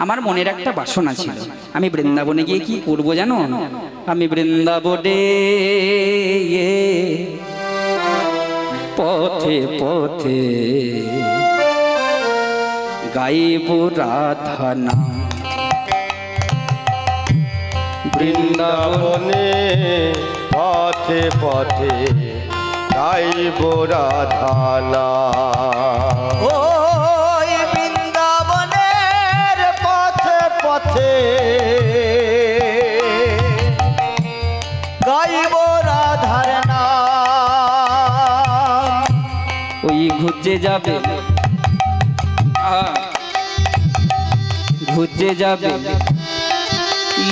আমার মনের একটা বাসনা ছিল, আমি বৃন্দাবনে গিয়ে কি করব জানো? আমি বৃন্দাবনে পথে পথে গাইব রাধা নাম। বৃন্দাবনে পথে পথে গাইব রাধা নাম। ওই বৃন্দাবনের পথে পথে গাইব রাধার নাম। ওই ঘুরতে যাবে, ঘুরতে যাবে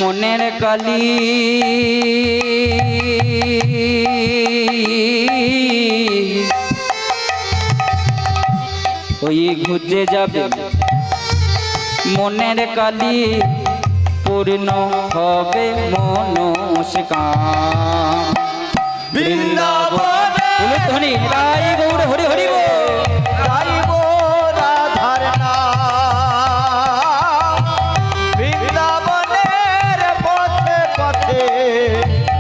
মনের কালি, ওই ঘুরতে যাবে মনের কালি, পূর্ণ হবে মনস্কাম। বৃন্দাবনে ধ্বনি রাই গৌর হরি হরি বল। গাইব রাধার নাম। বৃন্দাবনের পথে পথে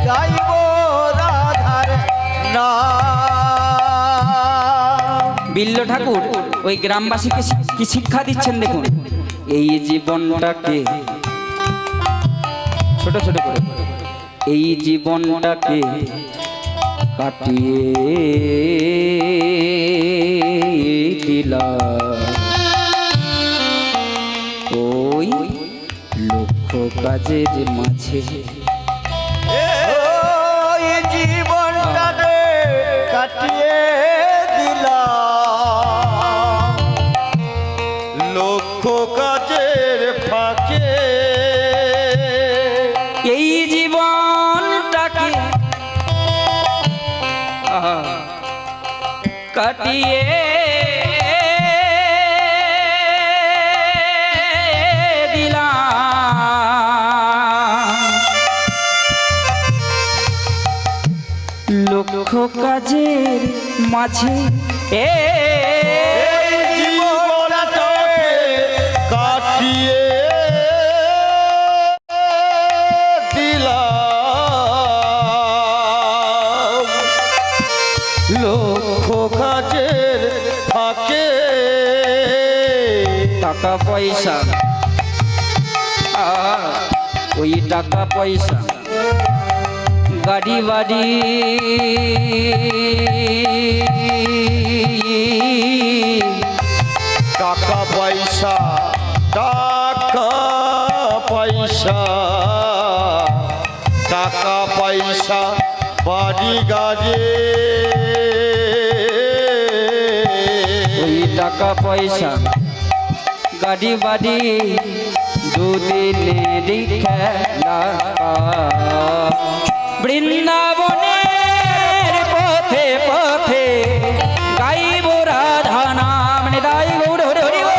গাইব রাধার নাম। বিল্ল ঠাকুর ওই গ্রামবাসীকে কি শিক্ষা দিচ্ছেন দেখুন। এই জীবনটাকে ছোট ছোট করে, এই জীবনটাকে কাটিয়ে দিলাম ওই লক্ষ্য কাজের মাঝে। ওই জীবনটাকে কাটিয়ে দিলাম লক্ষ্য কাজের ফাঁকে। এই জীবনটাকে কাটিয়ে দিলাম লক্ষ্য কাজের মাঝে। জীবনটাকে কাটিয়ে দিলাম লক্ষ্য কাজের ফাঁকে। টাকা পয়সা, ওই টাকা পয়সা, গাড়ি বাড়ি, টাকা পয়সা, টাকা পয়সা, টাকা পয়সা, বাড়ি গাড়ি। ওই টাকা পয়সা গাড়ি বাড়ি দুদিনেরই খেলা। বৃন্দাবনের পথে পথে গাইব রাধা নাম। নিতাই গৌর হরি হরি বল।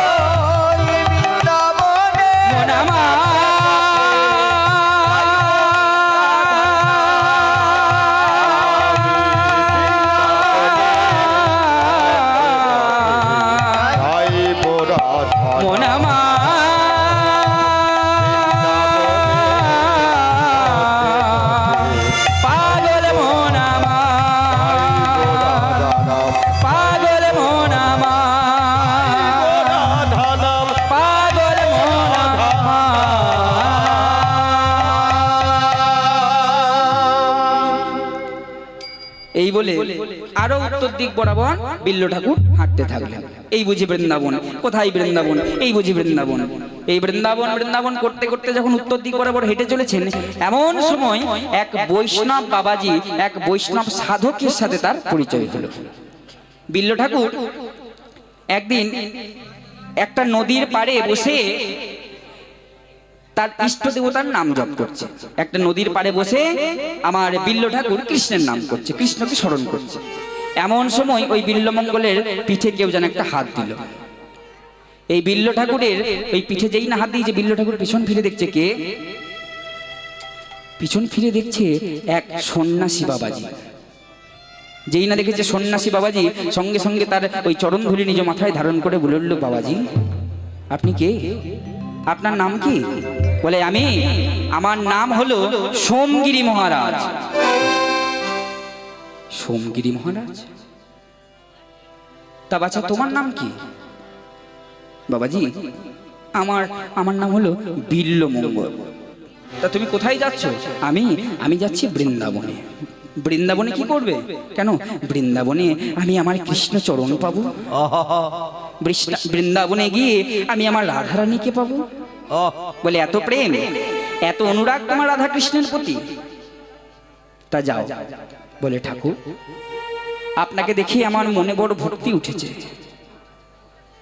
বৃন্দাবনে মন আমার গাইব রাধা মন আমার পাগল মন আমার, পাগল মন আমার, রাধা নাম। পাগল মন আমার। এই বলে আরো উত্তর দিক বরাবর বিল্ল ঠাকুর হাঁটতে থাকলেন। এই বুঝি বৃন্দাবন, কোথায় বৃন্দাবন, এই বুঝি বৃন্দাবন। এই বৃন্দাবন বৃন্দাবন করতে করতে যখন উত্তর দিক বরাবর হেঁটে চলেছেন, এমন সময় এক বৈষ্ণব বাবাজি, এক বৈষ্ণব সাধকের সাথে তার পরিচয় হলো। বিল্ল ঠাকুর একদিন একটা নদীর পাড়ে বসে তার ইষ্ট দেবতার নাম জপ করছে। একটা নদীর পাড়ে বসে আমার বিল্ল ঠাকুর কৃষ্ণের নাম করছে, কৃষ্ণকে স্মরণ করছে। এমন সময় ওই বিল্লমঙ্গলের পিঠে কেউ যেন একটা হাত দিল। এই বিল্ল ঠাকুরের ওই পিঠে যেই না হাত দিয়েছে, বিল্ল ঠাকুর পিছন ফিরে দেখছে কে? পিছন ফিরে দেখছে এক সন্ন্যাসী বাবাজি। যেই না দেখেছে সন্ন্যাসী বাবাজি, সঙ্গে সঙ্গে তার ওই চরণ ধুলি নিজ মাথায় ধারণ করে বলে উঠল, বাবাজি আপনি কে? আপনার নাম কি? বলে আমার নাম হলো সোমগিরি মহারাজ। সোমগিরি মহারাজ? তা বাচ্চা তোমার নাম কি? বাবাজি আমার নাম হলো বিল্লমঙ্গল। তা তুমি কোথায় যাচ্ছ? আমি যাচ্ছি বৃন্দাবনে। বৃন্দাবনে কি করবে? কেন? বৃন্দাবনে আমি আমার কৃষ্ণ চরণ পাবো। বৃন্দাবনে গিয়ে আমি আমার রাধারানীকে পাবো। বলে এত প্রেম, এত অনুরাগ তোমার রাধা কৃষ্ণের প্রতি? তা যাও। বলে ঠাকুর, আপনাকে দেখে আমার মনে বড় ভক্তি উঠেছে।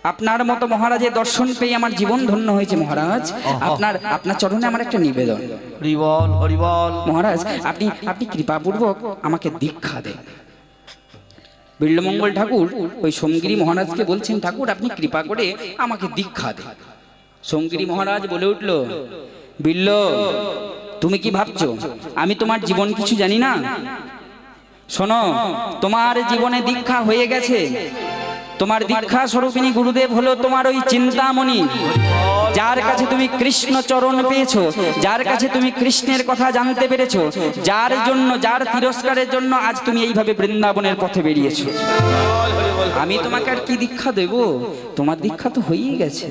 আপনার মতো মহারাজের দর্শন পেয়ে আমার জীবন ধন্য হয়েছে মহারাজ। আপনার চরণে আমার একটা নিবেদন। হরিবল হরিবল। মহারাজ আপনি কৃপাপূর্বক আমাকে দীক্ষা দেন। বিল্লমঙ্গল ঠাকুর ওই সোমগিরি মহারাজকে বলছেন, ঠাকুর আপনি কৃপা করে আমাকে দীক্ষা দেন। সোমগিরি মহারাজ বলে উঠল, বিল্ল তুমি কি ভাবছো আমি তোমার জীবন কিছু জানি না? শোনো, তোমার জীবনে দীক্ষা হয়ে গেছে। তোমার দীক্ষা স্বরূপিনী গুরুদেব হলো তোমার ওই চিন্তামণি, যার কাছে তুমি কৃষ্ণ চরণ পেয়েছো, যার কাছে তুমি কৃষ্ণের কথা জানতে পেরেছো, যার তিরস্কারের জন্য আজ তুমি এইভাবে বৃন্দাবনের পথে বেরিয়েছো। আমি তোমাকে আর কি দীক্ষা দেব? তোমার দীক্ষা তো হয়েই গেছে।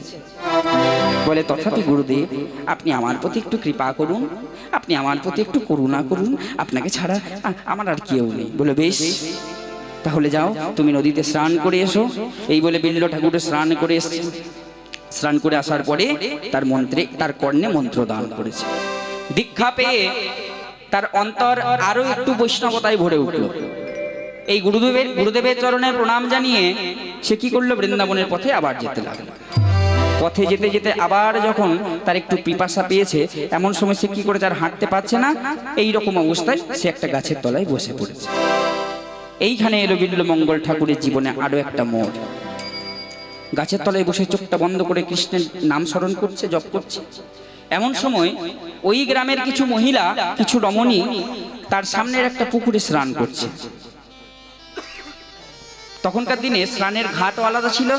বলে তথাপি গুরুদেব, আপনি আমার প্রতি একটু কৃপা করুন, আপনি আমার প্রতি একটু করুণা করুন, আপনাকে ছাড়া আমার আর কেউ নেই। বলে বেশ, তাহলে যাও তুমি নদীতে স্নান করে এসো। এই বলে বিল্ল ঠাকুর স্নান করে এসছে। স্নান করে আসার পরে তার কর্ণে মন্ত্র দান করেছে। দীক্ষা পেয়ে তার অন্তর আরো একটু বৈষ্ণবতায় ভরে উঠল। এই গুরুদেবের চরণে প্রণাম জানিয়ে সে কি করলো? বৃন্দাবনের পথে আবার যেতে লাগলো। পথে যেতে যেতে আবার যখন তার একটু পিপাসা পেয়েছে, এমন সময় সে কি করে, তার হাঁটতে পারছে না, এই রকম অবস্থায় সে একটা গাছের তলায় বসে পড়েছে। এইখানে এলো বিল্লমঙ্গল ঠাকুরের জীবনে আরো একটা মোড়। গাছের তলায় বসে চোখটা বন্ধ করে কৃষ্ণের নাম স্মরণ করছে, জপ করছে। এমন সময় ওই গ্রামের কিছু মহিলা, কিছু রমণী তার সামনের একটা পুকুরে স্নান করছে। তখনকার দিনে স্নানের ঘাটও আলাদা ছিল,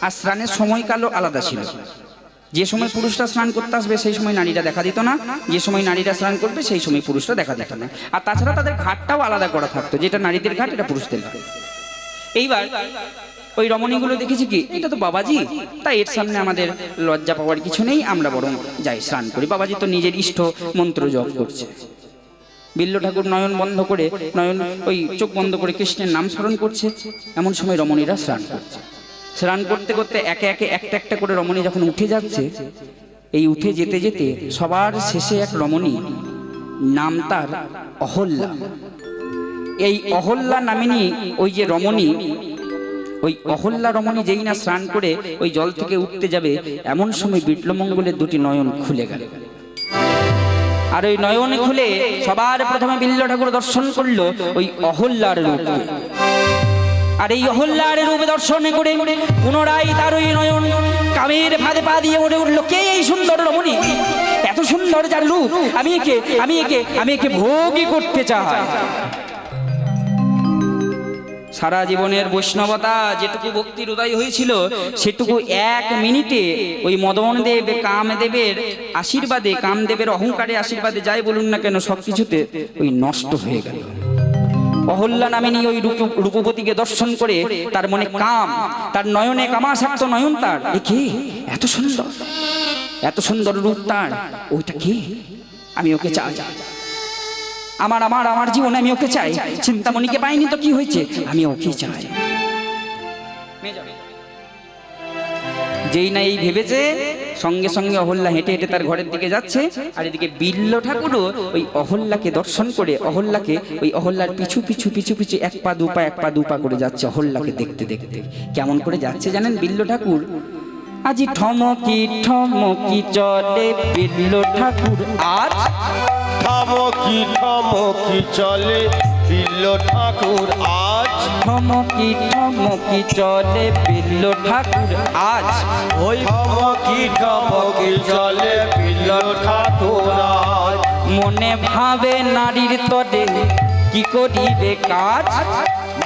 আর স্নানের সময়কালও আলাদা ছিল। যে সময় পুরুষরা স্নান করতে আসবে সেই সময় নারীরা দেখা দিত না, যে সময় নারীরা স্নান করবে সেই সময় পুরুষরা দেখা দিত না। আর তাছাড়া তাদের ঘাটটাও আলাদা করা থাকতো, যেটা নারীদের ঘাট, এটা পুরুষদের ঘাট। এইবার ওই রমণীগুলো দেখেছি কি, এটা তো বাবাজি, তাই এর সামনে আমাদের লজ্জা পাওয়ার কিছু নেই, আমরা বরং যাই স্নান করি। বাবাজি তো নিজের ইষ্ট মন্ত্র জপ করছে। বিল্ল ঠাকুর ওই চোখ বন্ধ করে কৃষ্ণের নাম স্মরণ করছে। এমন সময় রমণীরা স্নান করছে। স্নান করতে করতে একে একে একটা একটা করে রমণী যখন উঠে যাচ্ছে, এই উঠে যেতে যেতে সবার শেষে এক রমণী, নাম তার অহল্যা। এই অহল্যা নামিনী ওই যে রমণী, ওই অহল্যা রমণী যেই না স্নান করে ওই জল থেকে উঠতে যাবে, এমন সময় বিল্লমঙ্গলের দুটি নয়ন খুলে গেল। আর ওই নয়ন খুলে সবার প্রথমে বিল্ল ঠাকুর দর্শন করলো ওই অহল্যার রূপকে। আর এই অহল্যার রূপ দর্শন করে পুনরায় তার ওই নয়ন কামের ফাঁদে পা দিয়ে উঠে উঠলো, কে এই সুন্দর রমণী, এত সুন্দর যার রূপ, আমি একে ভোগই করতে চাই। সারা জীবনের বৈষ্ণবতা যেটুকু ভক্তির উদয় হয়েছিল, সেটুকু এক মিনিটে ওই মদনদেব কামদেবের আশীর্বাদে, কামদেবের অহংকারে আশীর্বাদে যাই বলুন না কেন, সবকিছুতে ওই নষ্ট হয়ে গেল। অহল্যা নামিনী ওই রূপবতীকে দর্শন করে তার মনে কাম, তার নয়নে কামাসক্ত নয়ন, তার কি এত সুন্দর রূপ তার, ওইটা কি, আমি ওকে চাই, আমার জীবনে আমি ওকে চাই। চিন্তামণিকে পাইনি তো কি হয়েছে, আমি ওকে চাই। যেই না এই ভেবেছে, সঙ্গে সঙ্গে অহল্যা হেঁটে হেঁটে তার ঘরের দিকে যাচ্ছে। আর এদিকে বিল্ল ঠাকুরও ওই অহল্যাকে দর্শন করে ওই অহল্যার পিছু পিছু পিছু পিছু এক পা দু পা করে যাচ্ছে, অহল্যাকে দেখতে দেখতে। কেমন করে যাচ্ছে জানেন বিল্ল ঠাকুর? আজি ঠমকি ঠমকি চলে বিল্ল ঠাকুর, আজ ঠমকি ঠমকি চলে বিল্ল ঠাকুর, আজ ঠমকি ঠমকি চলে বিল্ল ঠাকুর, আজ ওই ঠমকি ঠমকি চলে বিল্ল ঠাকুর, আজ মনে ভাবে নারীর তরে কি করিবে কাজ,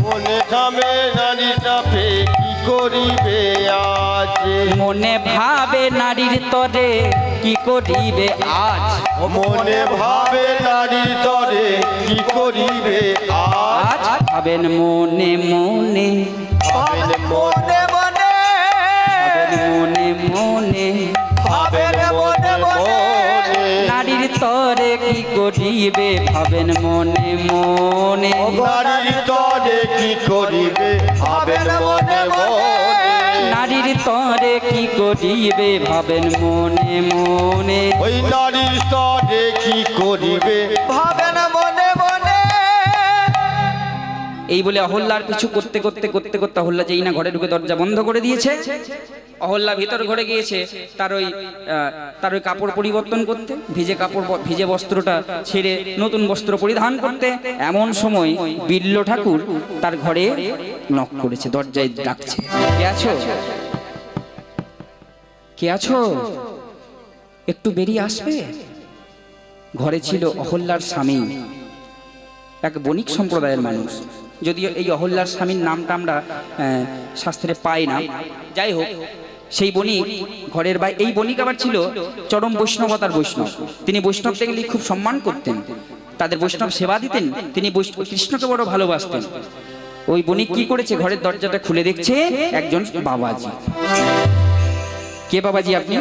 মনে থামে নারীটা পে কি করিবে আজ মনে ভাবে নারীর তরে কি করিবে আজ মনে ভাবে নারীর তরে কি করিবে আজ আজ ভাবেন মনে মনে ভাবেন মনে মনে ভাবেন মনে মনে ভাবেন মনে মনে নারীর তরে কি করিবে ভাবেন মনে মনে নারীর তরে কি করিবে ভাবেন মনে মনে নারীর তরে কি করিবে ভাবেন মনে মনে ওই নারীর তরে কি করিবে ভাবেন মনে মনে এই বলে অহল্যার পিছু করতে করতে করতে করতে অহল্যা যেই না ঘরে ঢুকে দরজা বন্ধ করে দিয়েছে অহল্যা ভিতর ঘরে গিয়েছে তার ওই কাপড় পরিবর্তন করতে ভিজে বস্ত্রটা ছেড়ে নতুন বস্ত্র পরিধান করতে এমন সময় বিল্ল ঠাকুর তার ঘরে নক করেছে দরজায় ডাকছে কে আছো কে আছো একটু বেরিয়ে আসবে ঘরে ছিল অহল্যার স্বামী এক বণিক সম্প্রদায়ের মানুষ যদিও এই অহল্যার স্বামীর নামটা আমরা শাস্ত্রে পাই না যাই হোক সেই বণিক ঘরের এই বণিক আবার ছিল চরম বৈষ্ণবতার বৈষ্ণব তিনি বৈষ্ণবকে গেলে খুব সম্মান করতেন তাদের বৈষ্ণব সেবা দিতেন তিনি কৃষ্ণকে বড় ভালোবাসতেন ওই বণিক কি করেছে ঘরের দরজাটা খুলে দেখছে একজন বাবাজি কে বাবাজি আপনি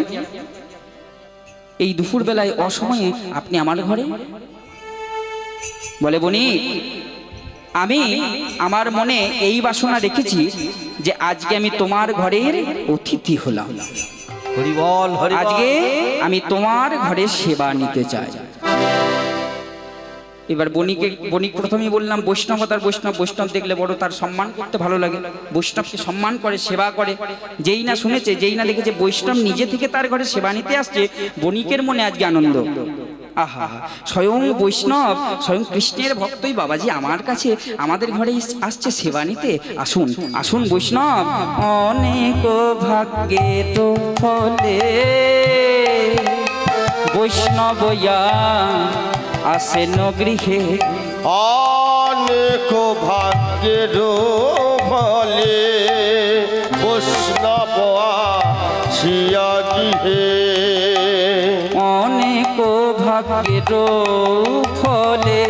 এই দুপুর বেলায় অসময়ে আপনি আমার ঘরে বলে বণিক আমি আমার মনে এই বাসনা রেখেছি যে আজকে আমি তোমার ঘরের অতিথি হলাম হরি বল হরি বল আজকে আমি তোমার ঘরে সেবা নিতে চাই এবার বণিক প্রথমেই বললাম বৈষ্ণবতার বৈষ্ণব দেখলে বড় তার সম্মান করতে ভালো লাগে বৈষ্ণবকে সম্মান করে সেবা করে যেই না শুনেছে যেই না দেখেছে বৈষ্ণব নিজে থেকে তার ঘরে সেবা নিতে আসছে বণিকের মনে আজকে আনন্দ আহা স্বয়ং বৈষ্ণব স্বয়ং কৃষ্ণের ভক্তই বাবাজি আমার কাছে আমাদের ঘরে আসছে সেবা নিতে আসুন আসুন বৈষ্ণব অনেক ভাগ্যের ফলে বৈষ্ণবয়া আসেন গৃহে অনেক ভাগ্যের ফলে বৈষ্ণব আসিয়া গৃহে অনেক ভাগ্যের ফলে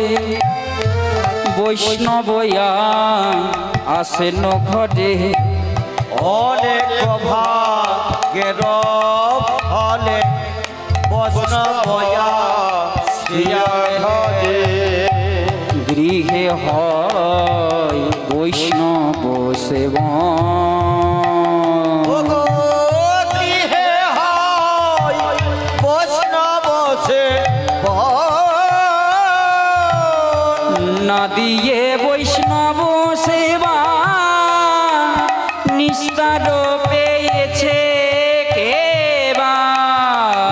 বৈষ্ণবয়া আসেন ঘরে অনেক ভাগ্যের ফলে বৈষ্ণবয়া আসিয়া ঘরে গৃহে হয় বৈষ্ণব সেবা গৃহে হয় বৈষ্ণব সেবা না দিয়ে বৈষ্ণব সেবা নিস্তার পেয়েছে কেবা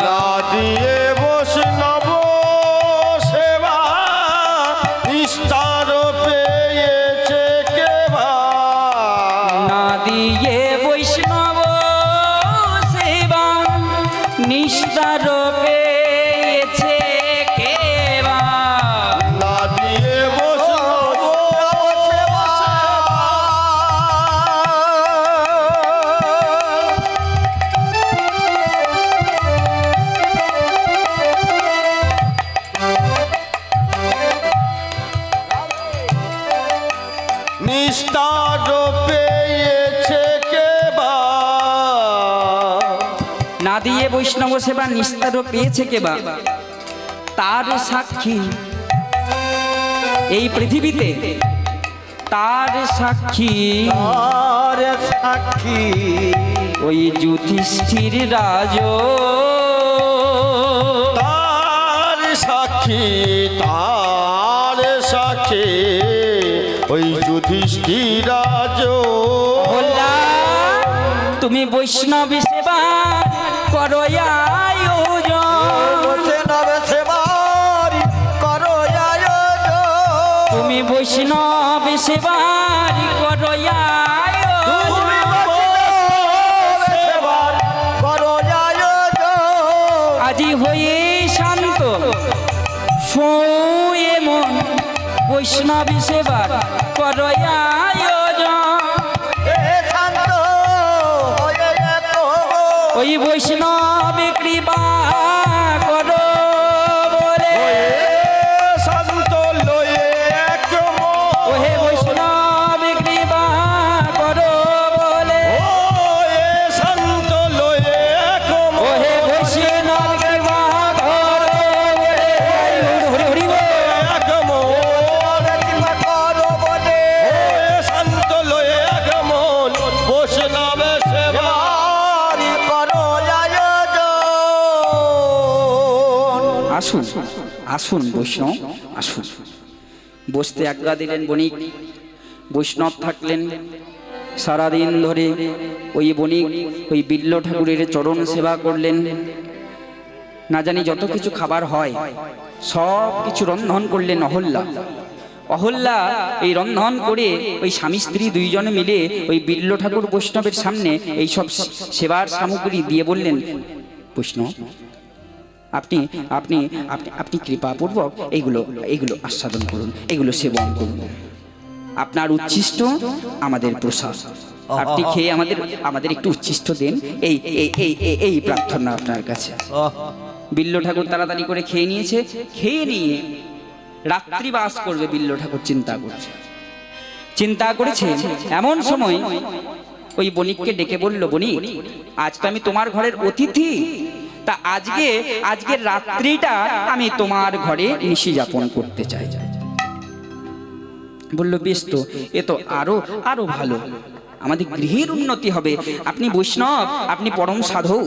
না দিয়ে বৈষ্ণব সেবা নিস্তার পেয়েছে কেবা না দিয়ে বৈষ্ণব সেবা নিস্তার পেয়েছে কেবা না দিয়ে বৈষ্ণব সেবা নিস্তার পেয়েছে কেবা না দিয়ে বৈষ্ণব সেবা নিস্তার পেয়েছে কেবা তার সাক্ষী এই পৃথিবীতে তার সাক্ষী তার সাক্ষী ওই যুধিষ্ঠির রাজ তার সাক্ষী ওই যুধিষ্ঠিরাজ বললা তুমি বৈষ্ণবী সেবা করো আয়োজন বৈষ্ণব সেবার করো আয়োজন তুমি বৈষ্ণবী সেবার করো তুমি আয়োজন বৈষ্ণব সেবার করো আয়োজন আজি হয়ে শান্ত শুয়ে মন বৈষ্ণবী সেবার করো আয়োজন হে শান্ত ওই বৈষ্ণব কৃপা করো বলে শান্ত লয়ে এক মন ওহে বৈষ্ণব কৃপা করো বলে ওয়ে শান্ত লয়ে এক মন ওহে বৈষ্ণব কৃপা করো বলে হরি হরি বল। এক মন কৃপা করো বলে ওয়ে শান্ত লয়ে এক মন বৈষ্ণব সেবা এবারি করো আয়োজন। আসুন আসুন বৈষ্ণব আসুন। বসতে আজ্ঞা দিলেন বণিক। বৈষ্ণব থাকলেন সারাদিন ধরে ওই বণিক ওই বিল্ল ঠাকুরের চরণ সেবা করলেন। না জানি যত কিছু খাবার হয় সব কিছু রন্ধন করলেন অহল্যা। অহল্যা এই রন্ধন করে ওই স্বামী স্ত্রী দুইজনে মিলে ওই বিল্ল ঠাকুর বৈষ্ণবের সামনে এই সব সেবার সামগ্রী দিয়ে বললেন, বৈষ্ণব আপনি আপনি আপনি আপনি কৃপাপূর্বক এইগুলো এইগুলো আস্বাদন করুন, এগুলো সেবন করুন। আপনার উচ্ছিষ্ট আমাদের প্রসাদ, আপনি খেয়ে আমাদের আমাদের একটু উচ্ছিষ্ট দেন, এই এই এই এই- এই প্রার্থনা আপনার কাছে। বিল্ল ঠাকুর তাড়াতাড়ি করে খেয়ে নিয়েছে। খেয়ে নিয়ে রাত্রি বাস করবে বিল্ল ঠাকুর চিন্তা করছে। চিন্তা করেছে এমন সময় ওই বণিককে ডেকে বলল, বণিক আজ তো আমি তোমার ঘরের অতিথি, তা আজকের রাত্রিটা আমি তোমার ঘরে নিশি যাপন করতে চাই। বলল বেশ, তো এ তো আরো আরো ভালো, আমাদের গৃহের উন্নতি হবে। আপনি বৈষ্ণব, আপনি পরম সাধু,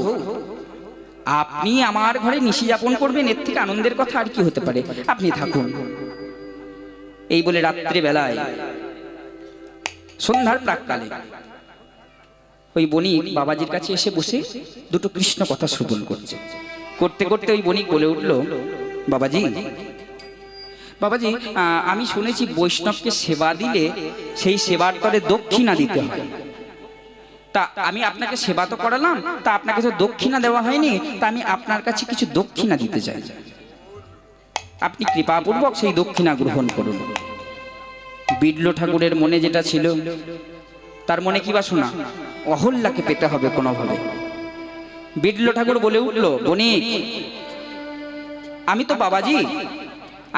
আপনি আমার ঘরে নিশি যাপন করবেন, এর থেকে আনন্দের কথা আর কি হতে পারে, আপনি থাকুন। এই বলে রাত্রি বেলায় সন্ধ্যার প্রাককালে ওই বণিক বাবাজির কাছে এসে বসে দুটো কৃষ্ণ কথা শ্রবণ করছে। করতে করতে ওই বণিক বলে উঠল, বাবাজি বাবাজি আমি শুনেছি বৈষ্ণবকে সেবা দিলে সেই সেবার তরে দক্ষিণা দিতে হয়। তা আমি আপনাকে সেবা তো করালাম, তা আপনাকে তো দক্ষিণা দেওয়া হয়নি, তা আমি আপনার কাছে কিছু দক্ষিণা দিতে চাই, আপনি কৃপাপূর্বক সেই দক্ষিণা গ্রহণ করুন। বিল্ল ঠাকুরের মনে যেটা ছিল, তার মনে কি বাসনা, অহল্যাকে পেতে হবে কোনোভাবে। বিল্ল ঠাকুর বলে উঠল, বণিক আমি তো বাবাজি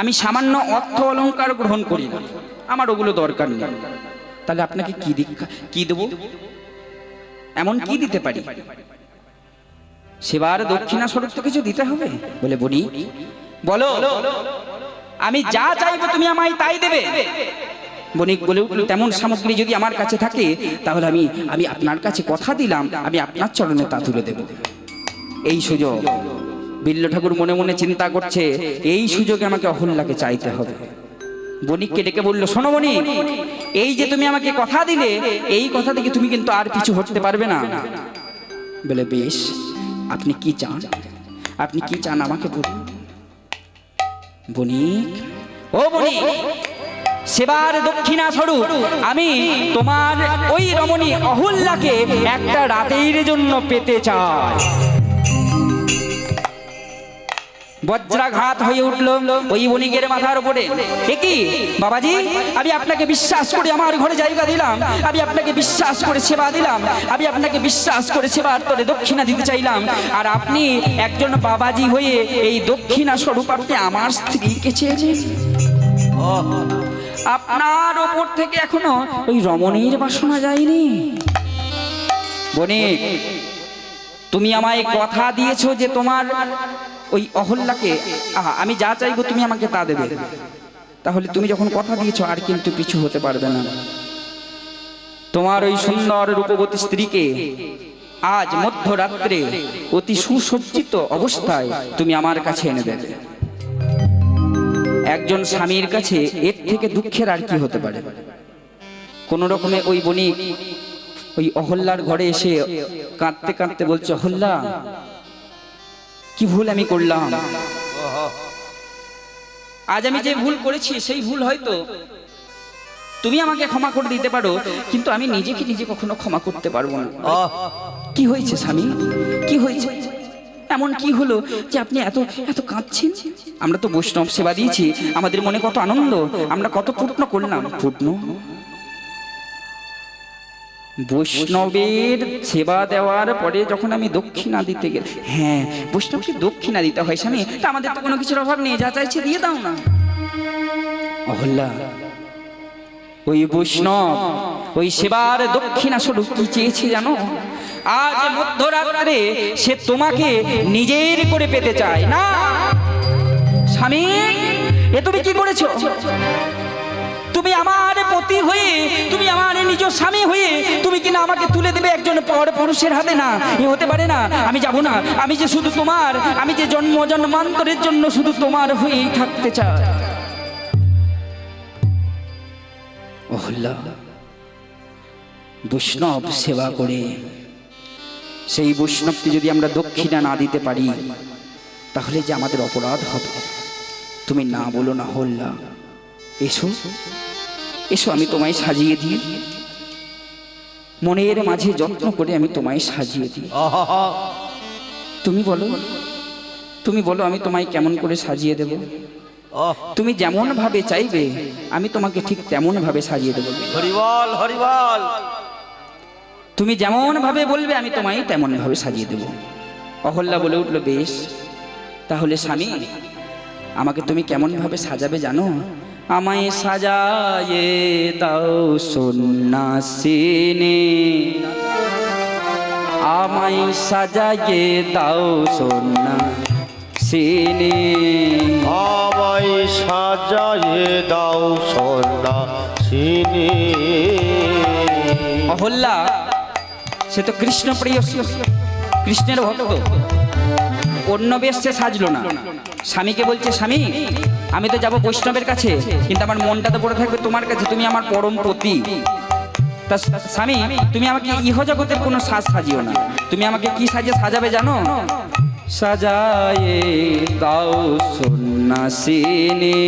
আমি সামান্য অর্থ অলংকার গ্রহণ করি না, আমার ওগুলো দরকার নেই, তাহলে আপনাকে কি দীক্ষা কি দেবো, এমন কি দিতে পারি? সেবার দক্ষিণা স্বরূপ তো কিছু দিতে হবে। বলে বণিক বলো, আমি যা চাইবো তুমি আমায় তাই দেবে। বণিক বলে উঠল, তেমন সামগ্রী যদি আমার কাছে থাকে তাহলে আমি আমি আপনার কাছে কথা দিলাম, আমি আপনার চরণে তা তুলে দেব। এই সুযোগ বিল্ল ঠাকুর মনে মনে চিন্তা করছে, এই সুযোগে আমাকে অহল্যাকে চাইতে হবে। বণিককে ডেকে বলল, শোনো বণিক, এই যে তুমি আমাকে কথা দিলে, এই কথা থেকে তুমি কিন্তু আর কিছু হতে পারবে না। বলে বেশ, আপনি কি চান, আপনি কি চান আমাকে বলুন। বণিক ও বণিক, সেবার দক্ষিণা স্বরূপ আমি তোমার ওই রমণী অহল্যাকে একটা রাতের জন্য পেতে চাই। বজ্রাঘাত হয়ে উঠল ওই বণিকের মাথার উপরে। কি বাবাজি, আমি আপনাকে বিশ্বাস করে আমার ঘরে জায়গা দিলাম, আমি আপনাকে বিশ্বাস করে সেবা দিলাম, আমি আপনাকে বিশ্বাস করে সেবার তরে দক্ষিণা দিতে চাইলাম, আর আপনি একজন বাবাজি হয়ে এই দক্ষিণা স্বরূপ আপনি আমার স্ত্রীকে চেয়েছেন। আপনার ওপর থেকে এখনো ওই রমণীর বাসনা যায়নি। বণিক তুমি আমায় কথা দিয়েছো যে তোমার ওই অহল্যাকে আমি যা চাইবো তুমি আমাকে তা দেবে, তাহলে তুমি যখন কথা দিয়েছো আর কিন্তু কিছু হতে পারবে না। তোমার ওই সুন্দর রূপবতী স্ত্রীকে আজ মধ্যরাত্রে অতি সুসজ্জিত অবস্থায় তুমি আমার কাছে এনে দেবে। একজন স্বামীর কাছে এর থেকে দুঃখের আর কি হতে পারে। কোন রকমে ওই বণিক ওই অহল্যার ঘরে এসে কাঁদতে কাঁদতে বলছে, অহল্যা কি ভুল আমি করলাম, আজ আমি যে ভুল করেছি সেই ভুল হয়তো তুমি আমাকে ক্ষমা করে দিতে পারো, কিন্তু আমি নিজেকে নিজে কখনো ক্ষমা করতে পারবো না। কি হয়েছে স্বামী, কি হয়েছে, এমন কি হলো যে আপনি এত এত কাঁদছেন? আমরা তো বৈষ্ণব সেবা দিয়েছি, আমাদের মনে কত আনন্দ, আমরা কত পূর্ণ করলাম। পূর্ণ বৈষ্ণবের সেবা দেওয়ার পরে যখন আমি দক্ষিণা দিতে গেল, হ্যাঁ বৈষ্ণবকে দক্ষিণা দিতে হয় স্বামী, তা আমাদের তো কোনো কিছুর অভাব নেই, যা চাইছে দিয়ে দাও না। অহল্যা ওই বৈষ্ণব ওই সেবার দক্ষিণা স্বরূপ কি চেয়েছে জানো? আজ মধ্যরাত্রে সে তোমাকে নিজের করে পেতে চায় না। স্বামী, এ তুমি কি করেছো? তুমি আমার পতি হয়ে, তুমি আমার নিজ স্বামী হয়ে তুমি কিনা আমাকে তুলে দেবে একজন পর পুরুষের হাতে? না, এ হতে পারে না। আমি যাব না। আমি যে শুধু তোমার, আমি যে জন্ম জন্মান্তরের জন্য শুধু তোমার হয়েই থাকতে চাই। অহল্যা বৈষ্ণব সেবা করে সেই বৈষ্ণবকে যদি আমরা দক্ষিণা না দিতে পারি তাহলে যে আমাদের অপরাধ হবে। তুমি না বলো না অহল্যা, এসো এসো, আমি তোমায় সাজিয়ে দিই, মনের মাঝে যত্ন করে আমি তোমায় সাজিয়ে দিই। তুমি বলো, তুমি বলো আমি তোমায় কেমন করে সাজিয়ে দেব? তুমি যেমন ভাবে চাইবে আমি তোমাকে ঠিক তেমন ভাবে সাজিয়ে দেব। হরিবল হরিবল। তুমি যেমন ভাবে বলবে আমি তোমায় তেমন ভাবে সাজিয়ে দেব। অহল্যা বলে উঠল, বেশ, তাহলে স্বামী আমাকে তুমি কেমন ভাবে সাজাবে জানো? আমায় সাজায়ে দাও সন্ন্যাসিনী, আমায় সাজায়ে দাও সন্ন্যাসিনী, আমায় সাজায়ে দাও সন্ন্যাসিনী। অহল্যা সে তো কৃষ্ণ প্রিয়, কৃষ্ণের ভক্ত, অন্য বেশ সে সাজলো না। স্বামীকে বলছে, স্বামী আমি তো যাবো বৈষ্ণবের কাছে, কিন্তু আমার মনটা তো পড়ে থাকবে তোমার কাছে, তুমি আমার পরম পতি। তা স্বামী তুমি আমাকে ইহজগতের কোনো সাজ সাজিও না, তুমি আমাকে কি সাজে সাজাবে জানো? সাজায়ে দাও সন্ন্যাসিনী,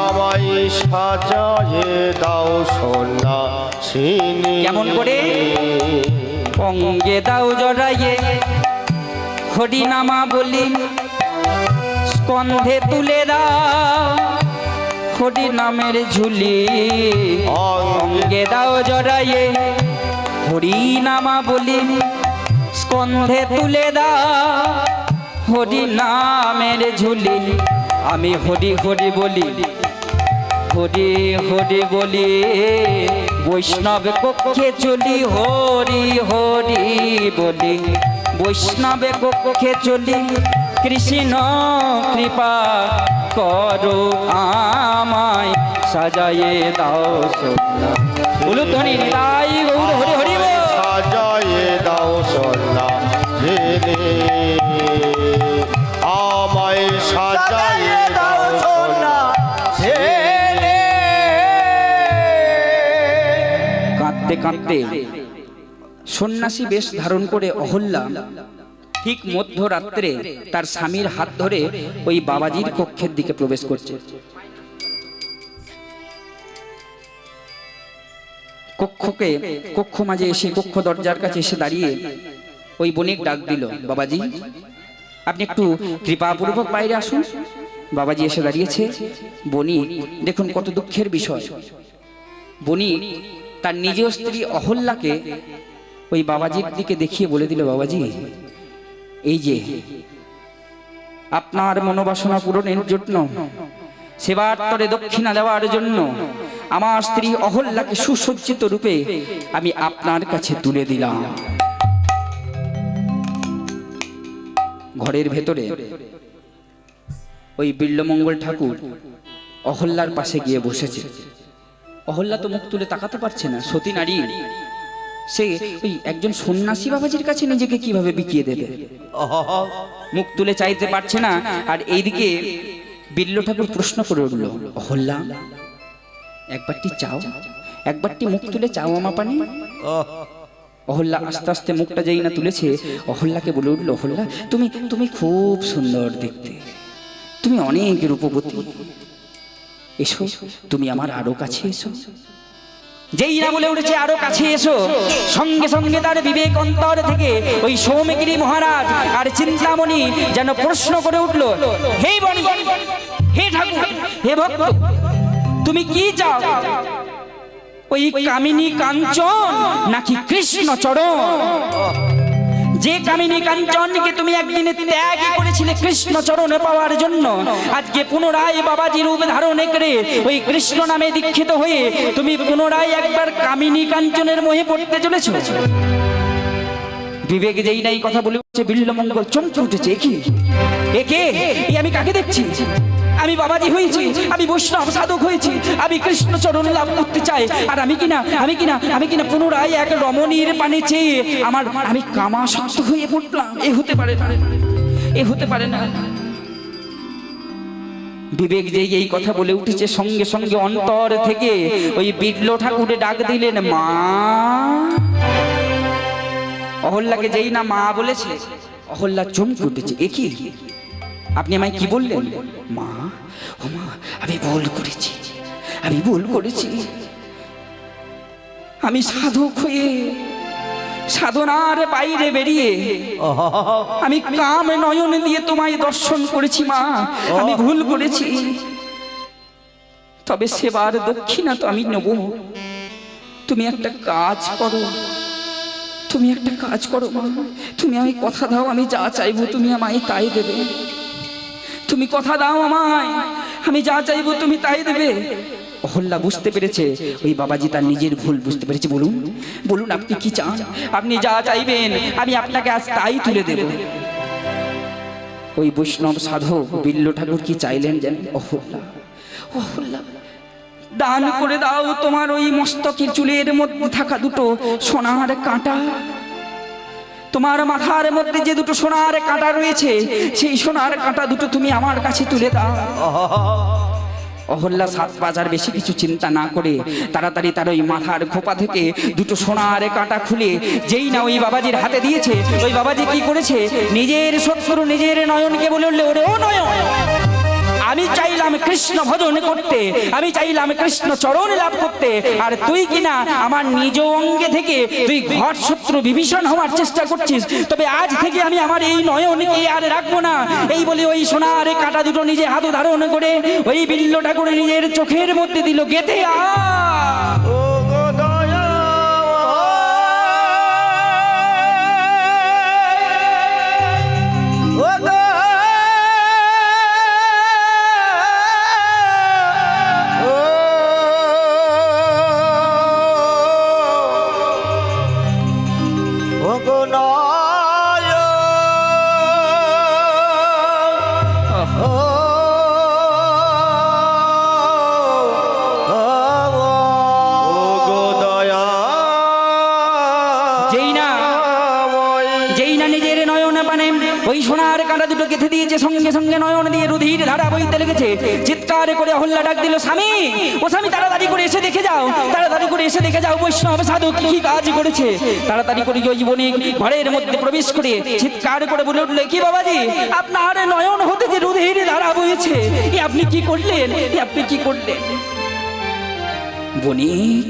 আমায় সাজায়ে দাও সন্ন্যাসিনী। কেমন করে? অঙ্গে দাও জড়াইয়ে হরিনামা বলি, স্কন্ধে তুলে দাও হরি নামের ঝুলি, অঙ্গে দাও জড়াইয়ে হরি নামা বলি, স্কন্ধে তুলে দাও হরি নামের ঝুলি। আমি হরি হরি বলি, হরি হরি বলি, বৈষ্ণব কক্ষে চলি, হরি হরি বলি, বৈষ্ণব কক্ষে চলি, কৃষ্ণ কৃপা করো আমায় সাজায়ে দাও সন্ন্যাসিনী। উলুধ্বনি নিতাই গৌর হরি হরি বল। সাজায়ে দাও সন্ন্যাসিনী, আমায় সাজায়ে দাও সন্ন্যাসিনী। কাঁদতে কাঁদতে সন্ন্যাসী বেশ ধারণ করে অহল্যা ঠিক মধ্যরাত্রে তার স্বামীর হাত ধরে ওই বাবাজির কক্ষের দিকে প্রবেশ করছে। কক্ষ মাঝে এসে, কক্ষ দরজার কাছে এসে দাঁড়িয়ে ওই বণিক ডাক দিল, বাবাজি আপনি একটু কৃপাপূর্বক বাইরে আসুন। বাবাজি এসে দাঁড়িয়েছে। বণিক দেখুন কত দুঃখের বিষয়, বণিক তার নিজ স্ত্রী অহল্যাকে ওই বাবাজির দিকে দেখিয়ে বলে দিল, বাবাজি এই যে আপনার মনোবাসনা পূরণের জন্য, সেবার তরে দক্ষিণা দেওয়ার জন্য আমার স্ত্রী অহল্যাকে সুসজ্জিত রূপে আমি আপনার কাছে তুলে দিলাম। ঘরের ভেতরে ওই বিল্লমঙ্গল ঠাকুর অহল্যার পাশে গিয়ে বসেছে। অহল্যা তো মুখ তুলে তাকাতে পারছে না, সতী নারী, সে ওই একজন সন্ন্যাসী বাবাজির কাছে নিজেকে কিভাবে বিকিয়ে দেবে, মুখ তুলে চাইতে পারছে না। আর এইদিকে বিল্ল ঠাকুর প্রশ্ন করে উঠল, অহল্যা একবারটি চাও, একবারটি মুখ তুলে চাও আমা পানি। অহল্যা আস্তে আস্তে মুখটা যেই না তুলেছে, অহল্যাকে বলে উঠল, অহল্যা তুমি তুমি খুব সুন্দর দেখতে, তুমি অনেক রূপবতী, এসো তুমি আমার আরো কাছে এসো। যেই না বলে উঠেছে আরো কাছে এসো, সঙ্গে সঙ্গে তার বিবেক অন্তর থেকে ওই সৌমিগিরি মহারাজ আর চিন্তামণি যেন প্রশ্ন করে উঠল, হে বণিক, হে ঠাকুর, হে ভক্ত, তুমি কি চাও? ওই কামিনী কাঞ্চন নাকি কৃষ্ণচরণ? যে কামিনী কাঞ্চনকে তুমি একদিনে ত্যাগ করেছিলে কৃষ্ণচরণে পাওয়ার জন্য, আজকে পুনরায় বাবাজি রূপ ধারণ করে ওই কৃষ্ণ নামে দীক্ষিত হয়ে তুমি পুনরায় একবার কামিনী কাঞ্চনের মোহে পড়তে চলেছো। বিবেক যেই নাই কথা বলে উঠছে, বিল্লমঙ্গল চমকে উঠেছে। একে আমি কাকে দেখছি? আমি বাবাজি হয়েছি, আমি বৈষ্ণব সাধক হয়েছি, আমি কৃষ্ণচরণ লাভ করতে চাই, আর আমি কিনা পুনরায় এক রমণীর পানে চেয়ে আমি কামাসক্ত হয়ে পড়লাম। এ হতে পারে না, এ হতে পারে না। বিবেক যেই এই কথা বলে উঠেছে, সঙ্গে সঙ্গে অন্তর থেকে ওই বিল্ল ঠাকুরে ডাক দিলেন, মা। অহল্যাকে যেই না মা বলেছে, অহল্যা চমকে উঠেছে। একি আপনি আমায় কি বললেন? মা, ও মা, আমি ভুল করেছি, আমি ভুল করেছি। আমি সাধক হয়ে সাধনার বাইরে বেরিয়ে আমি কাম নয়ন দিয়ে তোমায় দর্শন করেছি মা, আমি ভুল করেছি। তবে সেবার দক্ষিণা তো আমি নেব। তুমি একটা কাজ করো, তুমি একটা কাজ করো মা, তুমি আমায় কথা দাও, আমি যা চাইবো তুমি আমায় তাই দেবে। তুমি কথা দাও আমায়, আমি যা চাইবো তুমি তাই দেবে। অহল্যা বুঝতে পেরেছে ওই বাবাজি তার নিজের ভুল বুঝতে পেরেছে। বলুন বলুন, আপনি কি চান? আপনি যা চাইবেন আমি আপনাকে আজ তাই তুলে দেব। ওই বৈষ্ণব সাধক বিল্ল ঠাকুর কি চাইলেন জানেন? অহল্যা, অহল্যা, দান করে দাও তোমার ওই মস্তকের চুলের মধ্যে থাকা দুটো সোনার কাঁটা। তোমার মাথার মধ্যে যে দুটো সোনার কাঁটা রয়েছে, সেই সোনার কাঁটা দুটো তুমি আমার কাছে তুলে দাও। অহল্যা 7 বাজার বেশি কিছু চিন্তা না করে তাড়াতাড়ি তার ওই মাথার খোপা থেকে দুটো সোনার কাঁটা খুলে যেই না ওই বাবাজির হাতে দিয়েছে, ওই বাবাজি কি করেছে? নিজের শত্রু নিজের নয়নকে বলে উঠলে, ওরে ও নয়ন, আমি চাইলাম কৃষ্ণ ভজন করতে, আমি চাইলাম কৃষ্ণ চরণ লাভ করতে, আর তুই কিনা আমার নিজ অঙ্গে থেকে তুই ঘর শত্রু বিভীষণ হওয়ার চেষ্টা করছিস। তবে আজ থেকে আমি আমার এই নয়নকে আর রাখবো না। এই বলে ওই সোনার কাঁটা দুটো নিজে হাত ধারণ করে ওই বিল্ল ঠাকুর নিজের চোখের মধ্যে দিল গেঁথে। সঙ্গে সঙ্গে নয়ন দিয়ে রুধির ধারা বইতে লেগেছে। চিৎকার করে অহল্যা ডাক দিল, স্বামী, ও স্বামী, তাড়াতাড়ি করে এসে দেখে যাও, তাড়াতাড়ি করে এসে দেখে যাও বৈষ্ণব সাধক কি কাজ করেছে। তাড়াতাড়ি করে ওই বণিক ঘরের মধ্যে প্রবেশ করে চিৎকার করে বলে উঠলে, কি বাবাজি, আপনার নয়ন হতে যে রুধির ধারা বইছে, আপনি কি করলেন? আপনি কি করলেন? বণিক,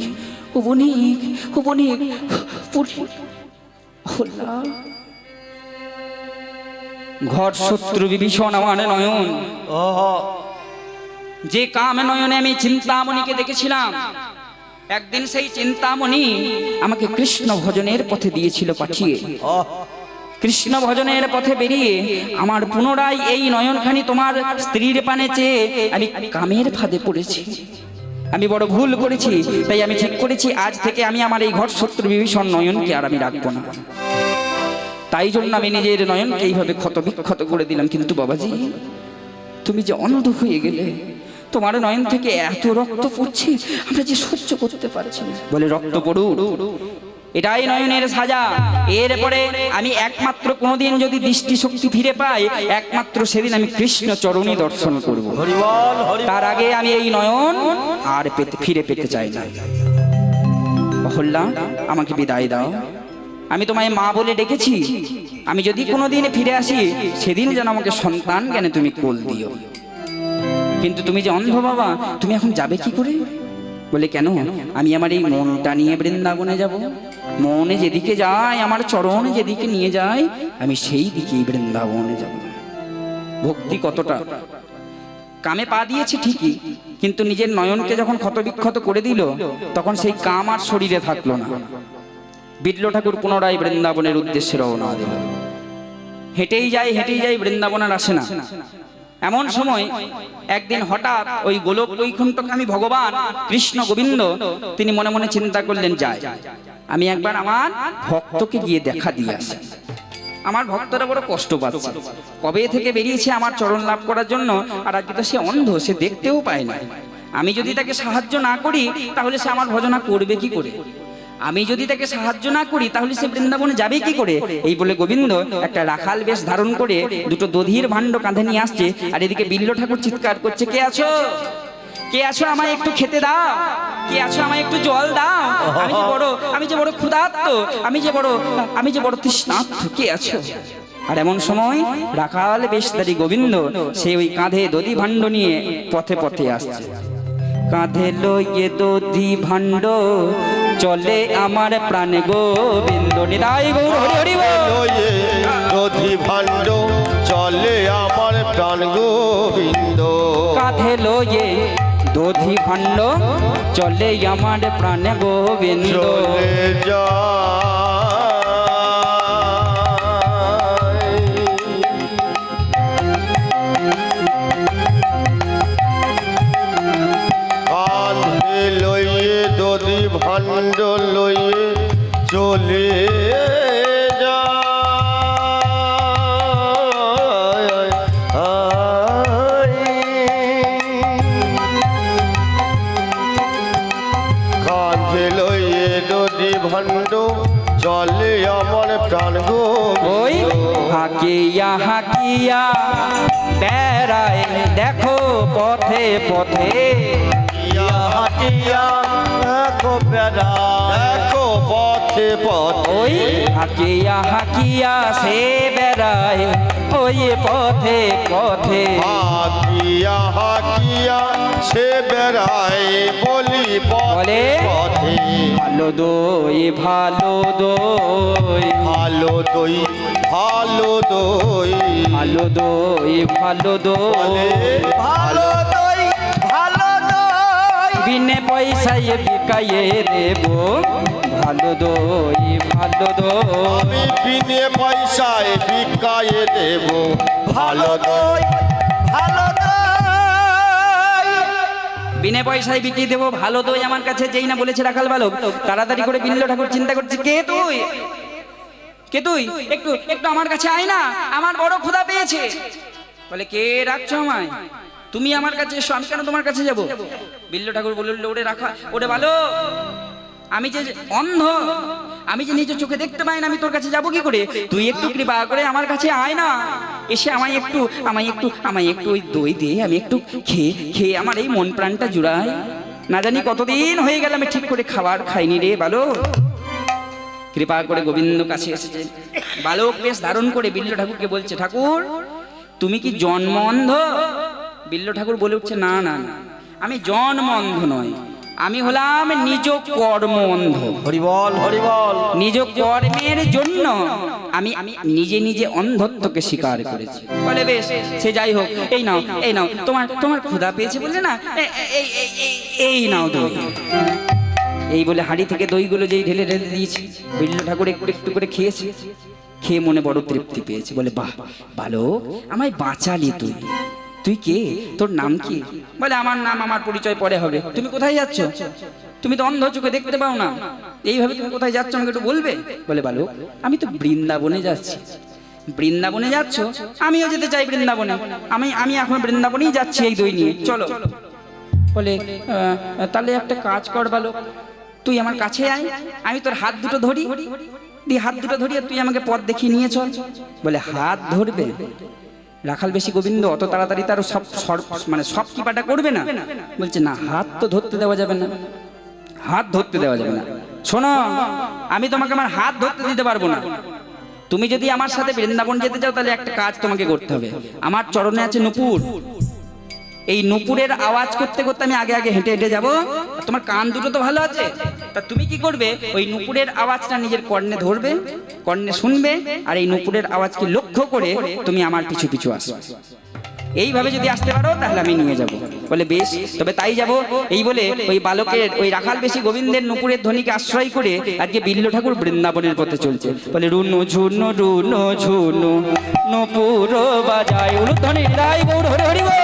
ও বণিক, ও বণিক, অহল্যা, ঘর শত্রু বিভীষণ আমার নয়ন, যে কাম নয়নে আমি চিন্তামণিকে দেখেছিলাম, একদিন সেই চিন্তামণি আমাকে কৃষ্ণ ভজনের পথে দিয়েছিল পাঠিয়ে। কৃষ্ণ ভজনের পথে বেরিয়ে আমার পুনরায় এই নয়নখানি তোমার স্ত্রীর পানে চেয়ে আমি কামের ফাঁদে পড়েছি। আমি বড় ভুল করেছি, তাই আমি ঠিক করেছি আজ থেকে আমি আমার এই ঘর শত্রু বিভীষণ নয়নকে আর আমি রাখবো না। তাই জন্য আমি নিজের নয়নকে এইভাবে ক্ষত বিক্ষত করে দিলাম। কিন্তু বাবাজি, তুমি যে অন্ধ হয়ে গেলে, তোমার নয়ন থেকে এত রক্ত পড়ছে, আমরা যে সহ্য করতে পারছি না। বলে, রক্ত পড়ুক, এটাই নয়নের সাজা। এরপরে আমি একমাত্র কোনোদিন যদি দৃষ্টি শক্তি ফিরে পাই, একমাত্র সেদিন আমি কৃষ্ণ চরণী দর্শন করব। তার আগে আমি এই নয়ন আর ফিরে পেতে চাই না। অহল্যা, আমাকে বিদায় দাও। আমি তোমায় মা বলে ডেকেছি, আমি যদি কোনোদিন ফিরে আসি, সেদিন যেন আমাকে সন্তান জ্ঞানে তুমি কোল দিও। কিন্তু তুমি যে অন্ধ বাবা, তুমি এখন যাবে কি করে? বলে, কেন? আমি আমার এই মনটা নিয়ে বৃন্দাবনে যাব। মনে যেদিকে যায়, আমার চরণ যেদিকে নিয়ে যায়, আমি সেই দিকেই বৃন্দাবনে যাব। ভক্তি কতটা কামে পা দিয়েছে ঠিকই, কিন্তু নিজের নয়নকে যখন ক্ষতবিক্ষত করে দিল তখন সেই কাম আর শরীরে থাকলো না। বিটল ঠাকুর পুনরায় বৃন্দাবনের উদ্দেশ্যে রওনা দিল। হেঁটেই যায় বৃন্দাবন আর আসে না। এমন সময় একদিন হঠাৎ ওই গোলক বৈকুণ্ঠকামী ভগবান কৃষ্ণ গোবিন্দ তিনি মনে মনে চিন্তা করলেন, যায় আমি একবার আমার ভক্তকে গিয়ে দেখা দিয়ে আসি। আমার ভক্তরা বড় কষ্ট পাচ্ছে, কবে থেকে বেরিয়েছে আমার চরণ লাভ করার জন্য, আর আজকে তো সে অন্ধ, সে দেখতেও পায় না। আমি যদি তাকে সাহায্য না করি তাহলে সে আমার ভজনা করবে কি করে? আমি যদি তাকে সাহায্য না করি তাহলে সে বৃন্দাবনে যাবে কি করে? এই বলে গোবিন্দ একটা রাখাল বেশ ধারণ করে দুটো দধির ভাণ্ড কাঁধে নিয়ে আসছে, আর এদিকে বিল্ল ঠাকুর চিৎকার করছে, কে আছো, কে আছো, আমায় একটু খেতে দাও, কে আছো, আমায় একটু জল দাও, আমি যে বড় ক্ষুধার্ত, আমি যে বড় তৃষ্ণার্ত, কে আছো? আর এমন সময় রাখাল বেশধারী গোবিন্দ সে ওই কাঁধে দধি ভাণ্ড নিয়ে পথে পথে আসছে। কাঁধে লইয়ে দধি ভাণ্ড চলে আমার প্রাণ গোবিন্দ, নিতাই গৌর হরি হরি বল। লয়ে দধি ভাণ্ড চলে আমার প্রাণ গোবিন্দ। কাঁধে লইয়ে দধি ভাণ্ড চলে আমার প্রাণ গোবিন্দ। চলে কাঁধে লইয়ে দধি ভাণ্ড লইয়ে চলে কাঁধে লইয়ে দধি ভাণ্ড চলে আমার প্রাণ ওই গোবিন্দ। হাকিয়া বেড়ায় দেখো পথে পথে, হাটিয়া দেখো বেড়া দেখো পথে পথে। ওই হাকিয়া সে বেড়ায় ওই পথে পথে। হাকিয়া সে বেড়ায় বলি বলে পথে। ভালো দই ভালো দই ভালো দই ভালো দই ভালো দই ভালো বলে দই ভালো দই ভালো দই বিনে পয়সায় বিকায়ে দেব, ভালো দই ভালো দই আমি বিনে পয়সায় বিকায়ে দেব ভালো দই। ভালো দই বিনে পয়সায় বিকিয়ে দেবো ভালো দই আমার কাছে। যেই না বলেছে রাখাল বালক, তাড়াতাড়ি করে বিল্ল ঠাকুর চিন্তা করছে, কে তুই, কে তুই, একটু একটু আমার কাছে আয় না, আমার বড় ক্ষুধা পেয়েছে। বলে, কে রাখছো আমায়, তুমি আমার কাছে এসো, আমি কেন তোমার কাছে যাব? বিল্ল ঠাকুর বলল, ওরে রাখা, ওরে ভালো, আমি যে অন্ধ, আমি যে নিজের চোখে দেখতে পাই না, আমি তোর কাছে যাবো কি করে? তুই একটু কৃপা করে আমার কাছে আয় না, এসে আমায় একটু ওই দই দে, আমি একটু খেয়ে আমার এই মন প্রাণটা জুড়াই। না জানি কতদিন হয়ে গেল আমি ঠিক করে খাবার খাইনি রে বালো। কৃপা করে গোবিন্দ কাছে এসেছে। বালক বেশ ধারণ করে বিল্ল ঠাকুরকে বলছে, ঠাকুর তুমি কি জন্ম অন্ধ? বিল্ল ঠাকুর বলে উঠছে, না না না, আমি জন্ম অন্ধ নয়, আমি হলাম নিজ কর্ম অন্ধ। হরিবল হরিবল। নিজ কর্মের জন্য আমি নিজে অন্ধত্বকে স্বীকার করেছি। বলে বেশ, সে যাই হোক, এই নাও তোমার ক্ষুধা পেয়েছে বললে না, এই নাও দই। এই বলে হাঁড়ি থেকে দইগুলো যেই ঢেলে ঢেলে দিয়েছি, বিল্ল ঠাকুর একটু একটু করে খেয়েছে, খেয়ে মনে বড় তৃপ্তি পেয়েছে। বলে, বাহ ভালো, আমায় বাঁচালি তুই, তুই কে, তোর নাম কি? বলে, আমার নাম, আমার পরিচয় পরে হবে। তুমি কোথায় যাচ্ছ? তুমি তো অন্ধ, চোখে দেখতে পাও না, এইভাবে তুমি কোথায় যাচ্ছ আমাকে একটু বলবে? বলে, বালক আমি তো বৃন্দাবনে যাচ্ছি। বৃন্দাবনে যাচ্ছ? আমিও যেতে চাই বৃন্দাবনে, আমি এখন বৃন্দাবনেই যাচ্ছি এই দই নিয়ে, চলো। বলে, তাহলে একটা কাজ কর বালক, তুই আমার কাছে আয়, আমি তোর হাত দুটো ধরি, দিয়ে হাত দুটো ধরি আর তুই আমাকে পথ দেখিয়ে নিয়ে চল। বলে, হাত ধরবে? রাখাল বেশি গোবিন্দ অত তাড়াতাড়ি তার সব কিপাটা করবে না। বলছে, না, হাত তো ধরতে দেওয়া যাবে না, হাত ধরতে দেওয়া যাবে না। শোনো, আমি তোমাকে আমার হাত ধরতে দিতে পারবো না। তুমি যদি আমার সাথে বৃন্দাবন যেতে চাও তাহলে একটা কাজ তোমাকে করতে হবে। আমার চরণে আছে নূপুর, এই নূপুরের আওয়াজ করতে করতে আমি আগে আগে হেঁটে হেঁটে যাবো, তোমার কান দুটো তো ভালো আছে, তা তুমি কি করবে, ওই নুপুরের আওয়াজটা নিজের কর্ণে ধরবে, কর্ণে শুনবে, আর এই নুপুরের আওয়াজকে লক্ষ্য করে তুমি আমার পিছু পিছু আসবে। এইভাবে যদি আসতে পারো তাহলে আমি নিয়ে যাব। বলে বেশ, তবে তাই যাব। এই বলে ওই বালকের, ওই রাখাল বেশি গোবিন্দের নুপুরের ধ্বনিকে আশ্রয় করে আজকে বিল্ল ঠাকুর বৃন্দাবনের পথে চলছে। বলে রুনু ঝুনু নুপুর বাজায় উলুধ্বনি রায় গৌর হরি হরি বল।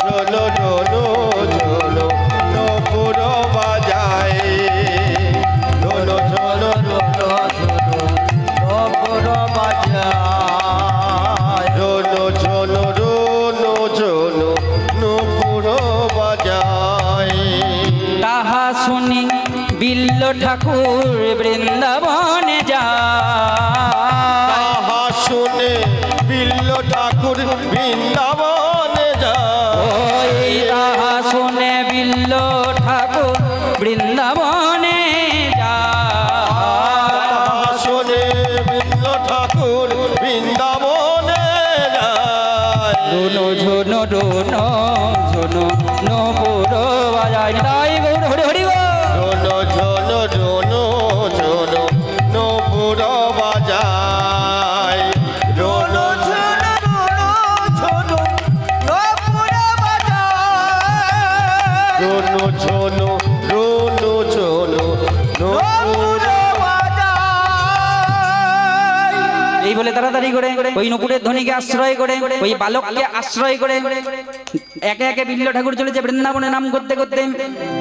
ঝোলো ঝোলো ঝোলো নপুর বাজায়, ঝোলো ঝোলো ঝোলো নপুর বাজায়, ঝোলো ঝোলো ঝোলো ঝোলো নপুর বাজায়। তাহা শুনি বিল্ল ঠাকুর বৃন্দাবনে যায়। তাহা শুনে বিল্ল ঠাকুর বৃন্দাবনে যায়। ওই তাহা শুনে বিল্ল ঠাকুর বৃন্দাবনে যায়। তাহা শুনে বিল্ল ঠাকুর বৃন্দাবনে যায়। রুনু ঝুনু নপুর বাজায় তাই গৌর হরি হরি বল। ঝোলো ঝোলো ঝোলো ঝোলো নপুর বাজায়, ঝোলো ঝুনু ঝুনু নপুর বাজায়, ঝোলো ঝোলো ঝোলো ঝোলো নপুর। এই বলে তাড়াতাড়ি করে ওই নুপুরের ধ্বনিকে আশ্রয় করে, ওই বালককে আশ্রয় করে একে একে বিল্ল ঠাকুর চলেছে বৃন্দাবনের নাম করতে করতে,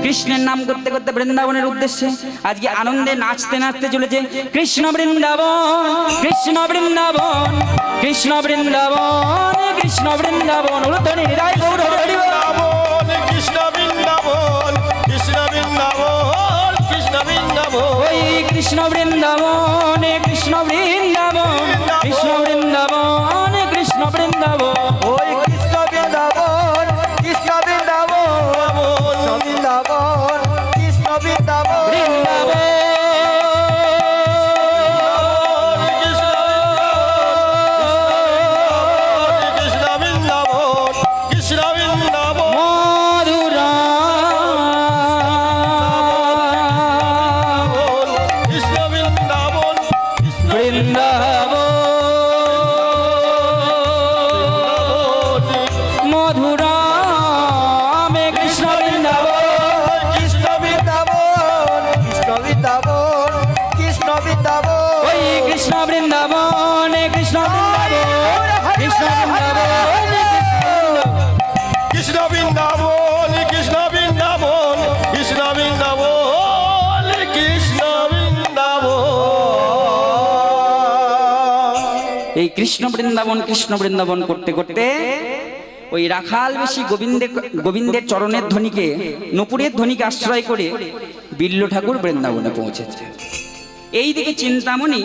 কৃষ্ণের নাম করতে করতে বৃন্দাবনের উদ্দেশ্যে। আজকে আনন্দে নাচতে নাচতে চলেছে কৃষ্ণ বৃন্দাবন, কৃষ্ণ বৃন্দাবন, কৃষ্ণ বৃন্দাবন, কৃষ্ণ বৃন্দাবন উলুধ্বনি রায় গৌর হরি বল। বৃন্দাবন কৃষ্ণ বৃন্দাবন, কৃষ্ণ বৃন্দাবন, কৃষ্ণ বৃন্দাবন। ওই কৃষ্ণ বৃন্দাবন, কৃষ্ণ বৃন্দাবন, কৃষ্ণ বৃন্দাবন, কৃষ্ণ বৃন্দাবন। ওই কৃষ্ণ বৃন্দাবন, কৃষ্ণ বৃন্দাবন, বৃন্দাবন, কৃষ্ণ বৃন্দাবন, কৃষ্ণ বৃন্দাবন, কৃষ্ণ বৃন্দাবন। মধুরা কৃষ্ণ বৃন্দাবন, কৃষ্ণ বৃন্দাবন, মধুরা মে কৃষ্ণ বৃন্দাবন, কৃষ্ণ বৃন্দাবন, কৃষ্ণ বৃন্দাবন, কৃষ্ণ বৃন্দাবন, ওই কৃষ্ণ বৃন্দাবন, কৃষ্ণ বৃন্দাবন, কৃষ্ণ বৃন্দাবন, কৃষ্ণ বৃন্দাবন, কৃষ্ণ বৃন্দাবন, কৃষ্ণ বৃন্দাবন, কৃষ্ণ বৃন্দাবন। এই কৃষ্ণ বৃন্দাবন, কৃষ্ণ বৃন্দাবন করতে করতে ওই রাখাল বেশি গোবিন্দের চরণের ধ্বনিকে, নুপুরের ধ্বনিকে আশ্রয় করে বিল্ল ঠাকুর বৃন্দাবনে পৌঁছেছে। এইদিকে চিন্তামণি,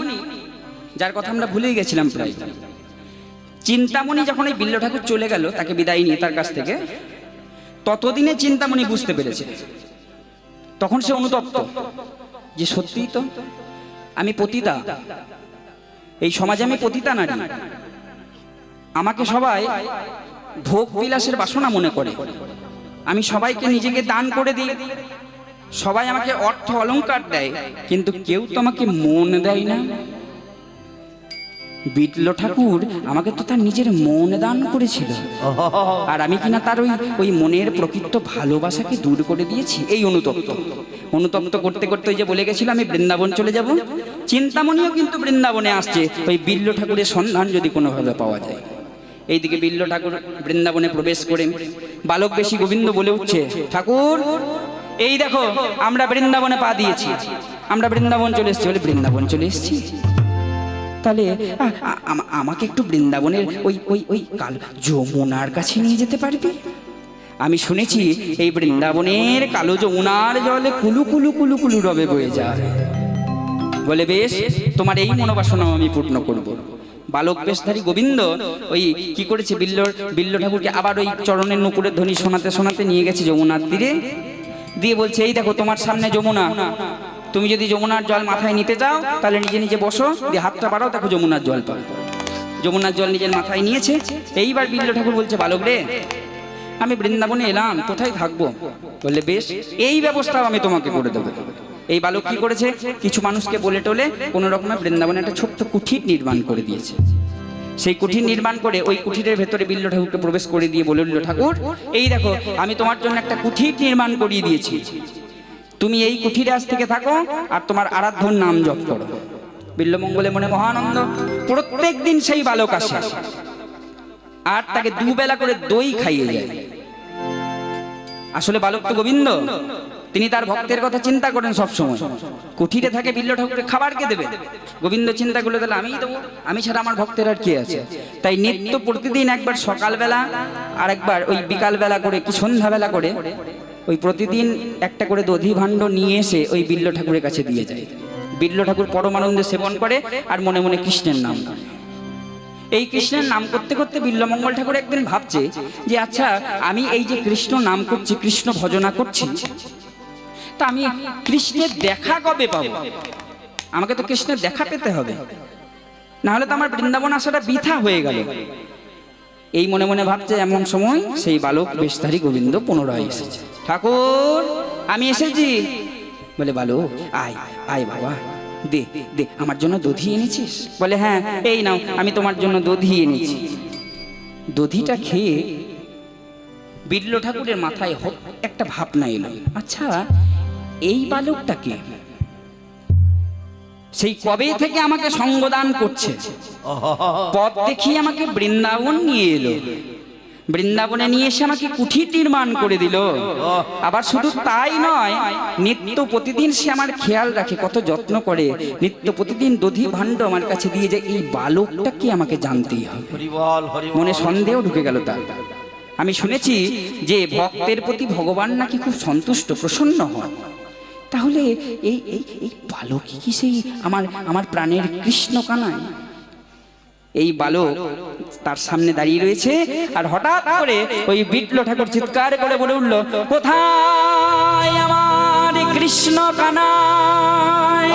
যার কথা আমরা ভুলেই গেছিলাম প্রায়, চিন্তামণি যখন এই বিল্ল ঠাকুর চলে গেল তাকে বিদায় নিয়ে তার কাছ থেকে, ততদিনে চিন্তামণি বুঝতে পেরেছে। তখন সে অনুতপ্ত যে সত্যিই তো আমি পতিতা, এই সমাজে আমি পতিতা নারী। আমাকে সবাই ভোগ বিলাসের বাসনা মনে করে, আমি সবাইকে নিজেকে দান করে দিই, সবাই আমাকে অর্থ অলংকার দেয়, কিন্তু কেউ তো আমাকে মন দেয় না। বিল্ল ঠাকুর আমাকে তো তার নিজের মন দান করেছিল, আর আমি কিনা তার ওই মনের প্রকৃত ভালোবাসাকে দূর করে দিয়েছি। এই অনুতপ্ত করতে করতে ওই যে বলে গেছিল আমি বৃন্দাবন চলে যাব, চিন্তামণিও কিন্তু বৃন্দাবনে আসছে ওই বিল্ল ঠাকুরের সন্ধান যদি কোনোভাবে পাওয়া যায়। এইদিকে বিল্ল ঠাকুর বৃন্দাবনে প্রবেশ করে বালক বেশি গোবিন্দ বলে উঠছে, ঠাকুর এই দেখো আমরা বৃন্দাবনে পা দিয়েছি, আমরা বৃন্দাবন চলে এসেছি। বলে বৃন্দাবন চলে এসেছি, তাহলে আমাকে একটু বৃন্দাবনের ওই ওই ওই কাল যমুনার কাছে নিয়ে যেতে পারবি? আমি শুনেছি এই বৃন্দাবনের কালো যমুনার জলে কুলু কুলু কুলু কুলু রবে বয়ে যায়। বলে বেশ, তোমার এই মনোবাসনাও আমি পূর্ণ করব। বালক বেশধারী গোবিন্দ ওই কি করেছে, বিল্ল ঠাকুরকে আবার ওই চরণের নুপুরের ধ্বনি শোনাতে শোনাতে নিয়ে গেছে যমুনার তীরে, দিয়ে বলছে এই দেখো তোমার সামনে যমুনা, তুমি যদি যমুনার জল মাথায় নিতে চাও তাহলে নিজে নিজে বসো, দিয়ে হাতটা বাড়াও, দেখো যমুনার জল পাও। যমুনার জল নিজের মাথায় নিয়েছে। এইবার বিল্ল ঠাকুর বলছে, বালক রে আমি বৃন্দাবনে এলাম, কোথায় থাকবো? বললে বেশ, এই ব্যবস্থাও আমি তোমাকে করে দেবো। এই বালক কি করেছে, কিছু মানুষকে বলে টোলে কোনো রকমে বৃন্দাবনে একটা ছোট্ট কুঠির নির্মাণ করে দিয়েছে। সেই কুঠির নির্মাণ করে ওই কুঠিরের ভেতরে বিল্ল ঠাকুরকে প্রবেশ করে দিয়ে বলে উঠল, ঠাকুর এই দেখো আমি তোমার জন্য একটা কুঠির নির্মাণ করিয়ে দিয়েছি, তুমি এই কুঠিরে আজ থেকে থাকো আর তোমার আরাধ্যর নাম জপ করো। বিল্লমঙ্গলে মনে মহানন্দ। প্রত্যেক দিন সেই বালক আসে আর তাকে দুবেলা করে দই খাইয়ে যায়। আসলে বালক তো গোবিন্দ, তিনি তার ভক্তের কথা চিন্তা করেন সব সময়। কুঠিরে থাকে বিল্ল ঠাকুরকে খাবার কে দেবে? গোবিন্দ চিন্তা করলে তাহলে আমিই দেবো, আমি ছাড়া আমার ভক্তের আর কে আছে? তাই নিত্য প্রতিদিন একবার সকালবেলা আর একবার ওই বিকালবেলা করে কি সন্ধ্যাবেলা করে ওই প্রতিদিন একটা করে দধি ভাণ্ড নিয়ে এসে ওই বিল্ল ঠাকুরের কাছে দিয়ে যায়। বিল্ল ঠাকুর পরমানন্দে সেবন করে আর মনে মনে কৃষ্ণের নাম করে। এই কৃষ্ণের নাম করতে করতে বিল্লমঙ্গল ঠাকুর একদিন ভাবছে যে আচ্ছা আমি এই যে কৃষ্ণ নাম করছি, কৃষ্ণ ভজনা করছি, তা আমি কৃষ্ণের দেখা কবে পাবো? আমাকে তো কৃষ্ণের দেখা পেতে হবে, না হলে তো আমার বৃন্দাবন আসাটা বৃথা হয়ে গেল। এই মনে মনে ভাবছে, এমন সময় সেই বালক বেশধারী গোবিন্দ পুনরায় এসেছে। ঠাকুর আমি এসেছি। বলে বালক আয় আয় বাবা, দে দে আমার জন্য দধি এনেছিস? বলে হ্যাঁ এই নাও আমি তোমার জন্য দধি এনেছি। দধিটা খেয়ে বিল্ল ঠাকুরের মাথায় একটা ভাবনা এলো, আচ্ছা এই বালকটাকে সেই কবে থেকে আমাকে সঙ্গদান করছে, পথ দেখিয়ে আমাকে বৃন্দাবন নিয়ে এলো, বৃন্দাবনে নিয়ে এসে আমাকে কুঠির নির্মাণ করে দিল। আবার শুধু তাই নয়, নিত্য প্রতিদিন সে আমার খেয়াল রাখে, কত যত্ন করে, নিত্য প্রতিদিন দধি ভাণ্ড আমার কাছে দিয়ে যায়। এই বালকটাকে আমাকে জানতেই হবে। মনে সন্দেহ ঢুকে গেল তার। আমি শুনেছি যে ভক্তের প্রতি ভগবান নাকি খুব সন্তুষ্ট, প্রসন্ন হন। তাহলে এই এই এই বালক কি সেই আমার প্রাণের কৃষ্ণ কানাই? এই বালক তার সামনে দাঁড়িয়ে রয়েছে আর হঠাৎ করে ওই বিল্ল ঠাকুর চিৎকার করে বলে উঠল, কোথায় আমার কৃষ্ণ কানাই,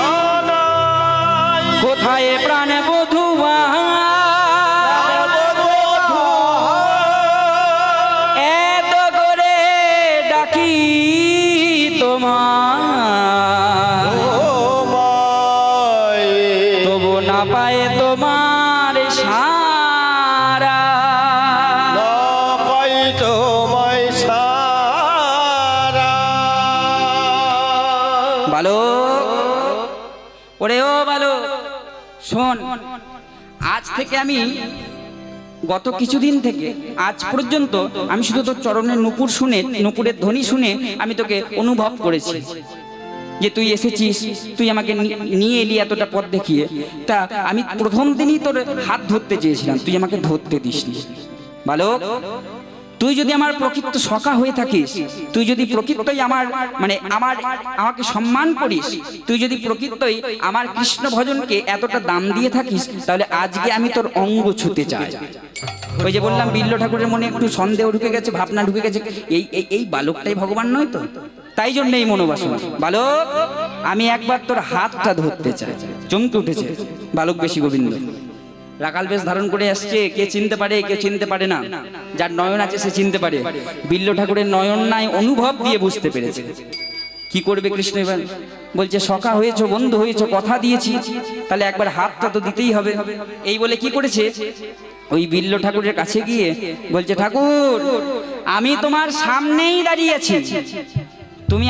কোথায় প্রাণ বধুয়া, এত করে ডাকি তোমার, তবু না পায় তোমার সারা, বালক ওরে ও বালক শোন, আজ থেকে আমি গত কিছুদিন থেকে আজ পর্যন্ত আমি শুধু তোর চরণের নূপুর শুনে, নূপুরের ধ্বনি শুনে আমি তোকে অনুভব করেছি যে তুই এসেছিস, তুই আমাকে নিয়ে এলি এতটা পথ দেখিয়ে। তা আমি প্রথম দিনই তোর হাত ধরতে চেয়েছিলাম, তুই আমাকে ধরতে দিসনি। বালক তুই যদি আমার প্রকৃত সখা হয়ে থাকিস, তুই যদি প্রকৃতই আমাকে সম্মান করিস, তুই যদি প্রকৃতই আমার কৃষ্ণ ভজনকে এতটা দাম দিয়ে থাকিস, তাহলে আজকে আমি তোর অঙ্গ ছুতে চাই। ওই যে বললাম বিল্ল ঠাকুরের মনে একটু সন্দেহ ঢুকে গেছে, ভাবনা ঢুকে গেছে, এই বালকটাই ভগবান নয় তো, তাই জন্য এই মনোবাসনা। বালক আমি একবার তোর হাতটা ধরতে চাই। চমকে উঠেছে বালক বেশি গোবিন্দ, রাখাল বেশ ধারণ করে আসছে। কে চিনতে পারে, কে চিনতে পারে না, যার নয়ন আছে সে চিনতে পারে। বিল্ল ঠাকুরের নয়ন নাই, অনুভব দিয়ে বুঝতে পেরেছে। কি করবে কৃষ্ণ এবার? বলছে সখা হয়েছো, বন্ধু হয়েছো, কথা দিয়েছি, তাহলে একবার হাতটা তো দিতেই হবে। এই বলে কি করেছে, ওই বিল্ল ঠাকুরের কাছে গিয়ে বলছে, ঠাকুর আমি তোমার সামনেই দাঁড়িয়ে আছি, তুমি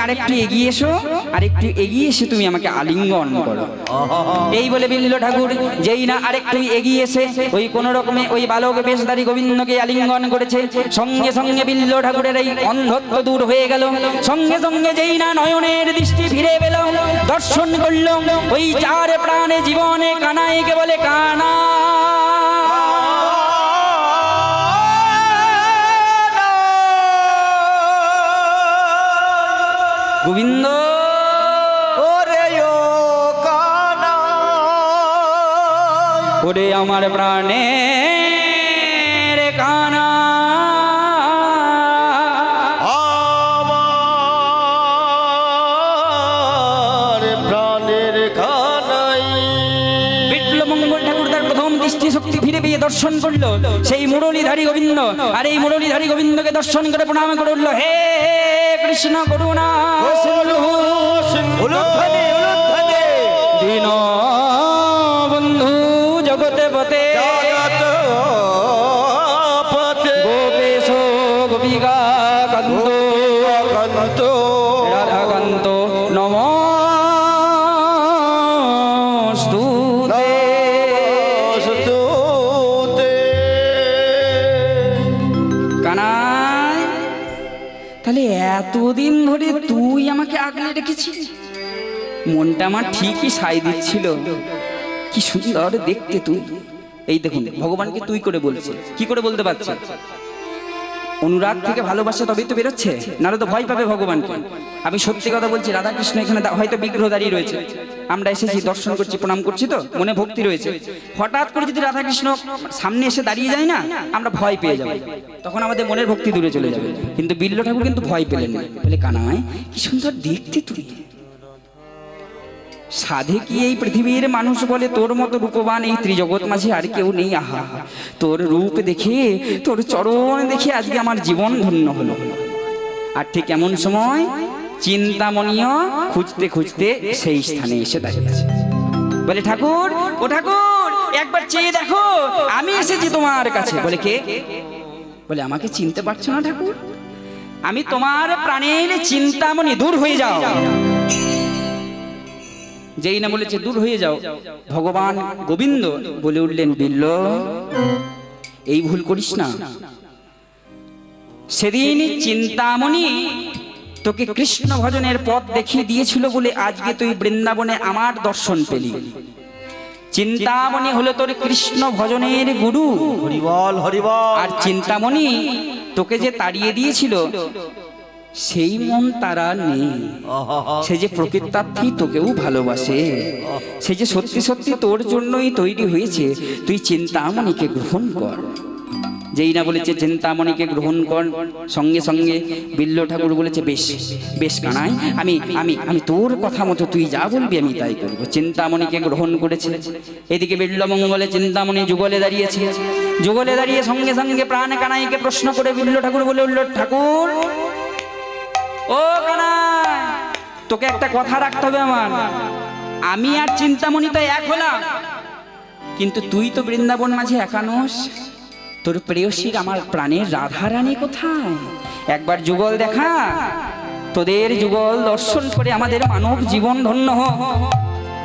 আরেকটু এগিয়ে এসো, আরেকটু এগিয়ে এসে তুমি আমাকে আলিঙ্গন করো। এই বলে বিল্ল ঠাকুর যেই না আরেকটু এগিয়ে এসে ওই কোন রকমে ওই বালক বেশধারী গোবিন্দকে আলিঙ্গন করেছে, সঙ্গে সঙ্গে বিল্ল ঠাকুরের এই অন্ধত্ব দূর হয়ে গেল। সঙ্গে সঙ্গে যেই না নয়নের দৃষ্টি ফিরে পেল, দর্শন করল ওই চার প্রাণে জীবনে কানাইকে বলে কানা। গোবিন্দ ওরে ও কানা, ওরে আমার প্রাণের কানা, আমার প্রাণের কানাই। বিল্লমঙ্গল ঠাকুর তার প্রথম দৃষ্টি শক্তি ফিরে পেয়ে দর্শন করলো সেই মুরলীধারী গোবিন্দ। আর এই মুরলীধারী গোবিন্দকে দর্শন করে প্রণাম করে উঠল, হে কৃষ্ণ করুণা সিন্ধু উলুধ্বনি, উলুধ্বনি। দীন বন্ধু জগতে পতে জগৎপতে গোপেশ গোপিকা কান্ত কান্ত রাধাকান্ত নমস্তুতে। নমস্তুতে। কানাই, তাহলে এতদিন ধরে তুই আমাকে আগলে রেখেছিস? মনটা আমার ঠিকই সাই দিচ্ছিল, কি সুন্দর দেখতে তুই। এই দেখুন, ভগবানকে তুই করে বলছে, কি করে বলতে পারছে? অনুরাগ থেকে ভালোবাসা তবেই তো বেরোচ্ছে, নাহলে তো ভয় পাবে ভগবানকে। আমি সত্যি কথা বলছি, রাধাকৃষ্ণ এখানে হয়তো বিগ্রহ দাঁড়িয়ে রয়েছে, আমরা এসেছি দর্শন করছি, প্রণাম করছি, তো মনে ভক্তি রয়েছে। হঠাৎ করে যদি রাধাকৃষ্ণ সামনে এসে দাঁড়িয়ে যায় না, আমরা ভয় পেয়ে যাবো, তখন আমাদের মনের ভক্তি দূরে চলে যাবে। কিন্তু বিল্ল ঠাকুর কিন্তু ভয় পেলেন না, বলে কানাই কি সুন্দর দেখতে তুই। সাধে কি এই পৃথিবীর মানুষ বলে তোর মতো রূপবান এই ত্রিজগৎ মাঝে আর কেউ নেই। আহা, তোর রূপ দেখে, তোর চরণ দেখে আজকে আমার জীবন ধন্য হলো। আর ঠিক এমন সময় চিন্তামণিও খুঁজতে খুঁজতে সেই স্থানে এসে দাঁড়িয়েছে। বলে ঠাকুর, ও ঠাকুর, একবার চেয়ে দেখো, আমি এসেছি তোমার কাছে। বলে কে? বলে আমাকে চিনতে পারছো না ঠাকুর? আমি তোমার প্রাণের চিন্তামণি, দূর হয়ে যাও। যেই না বলেছে দূর হয়ে যাও, ভগবান গোবিন্দ বলে উঠলেন, বিল্ল এই ভুল করিস না। সেদিন চিন্তামণি তোকে কৃষ্ণ ভজনের পথ দেখিয়ে দিয়েছিল বলে আজকে তুই বৃন্দাবনে আমার দর্শন পেলি। চিন্তামণি হলো তোর কৃষ্ণ ভজনের গুরু। হরিবল, হরিবল। আর চিন্তামণি তোকে যে তাড়িয়ে দিয়েছিল, সেই মন তারা নেই। সে যে প্রকৃতার্থী তোকেও ভালোবাসে, সে যে সত্যি সত্যি তোর জন্যই তৈরি হয়েছে। তুই চিন্তামণিকে গ্রহণ কর। যেই না বলেছে চিন্তামণিকে গ্রহণ কর, সঙ্গে সঙ্গে বিল্ল ঠাকুর বলেছে, বেশ বেশ কানাই, আমি আমি আমি তোর কথা মতো তুই যা বলবি আমি তাই করবো। চিন্তামণিকে গ্রহণ করেছে। এদিকে বিল্লমঙ্গলে চিন্তামণি যুগলে দাঁড়িয়েছে। যুগলে দাঁড়িয়ে সঙ্গে সঙ্গে প্রাণ কানাইকে প্রশ্ন করে বিল্ল ঠাকুর বলে উঠল, ঠাকুর, ও কানাই, তোকে একটা কথা রাখতে হবে আমার। আমি আর চিন্তামণি তো এক হলাম, কিন্তু তুই তো বৃন্দাবন মাঝে একানোস। তোর প্রেয়সীর, আমার প্রাণের রাধারানী কোথায়? একবার যুগল দেখা, তোদের যুগল দর্শন করে আমাদের মানব জীবন ধন্য হোক।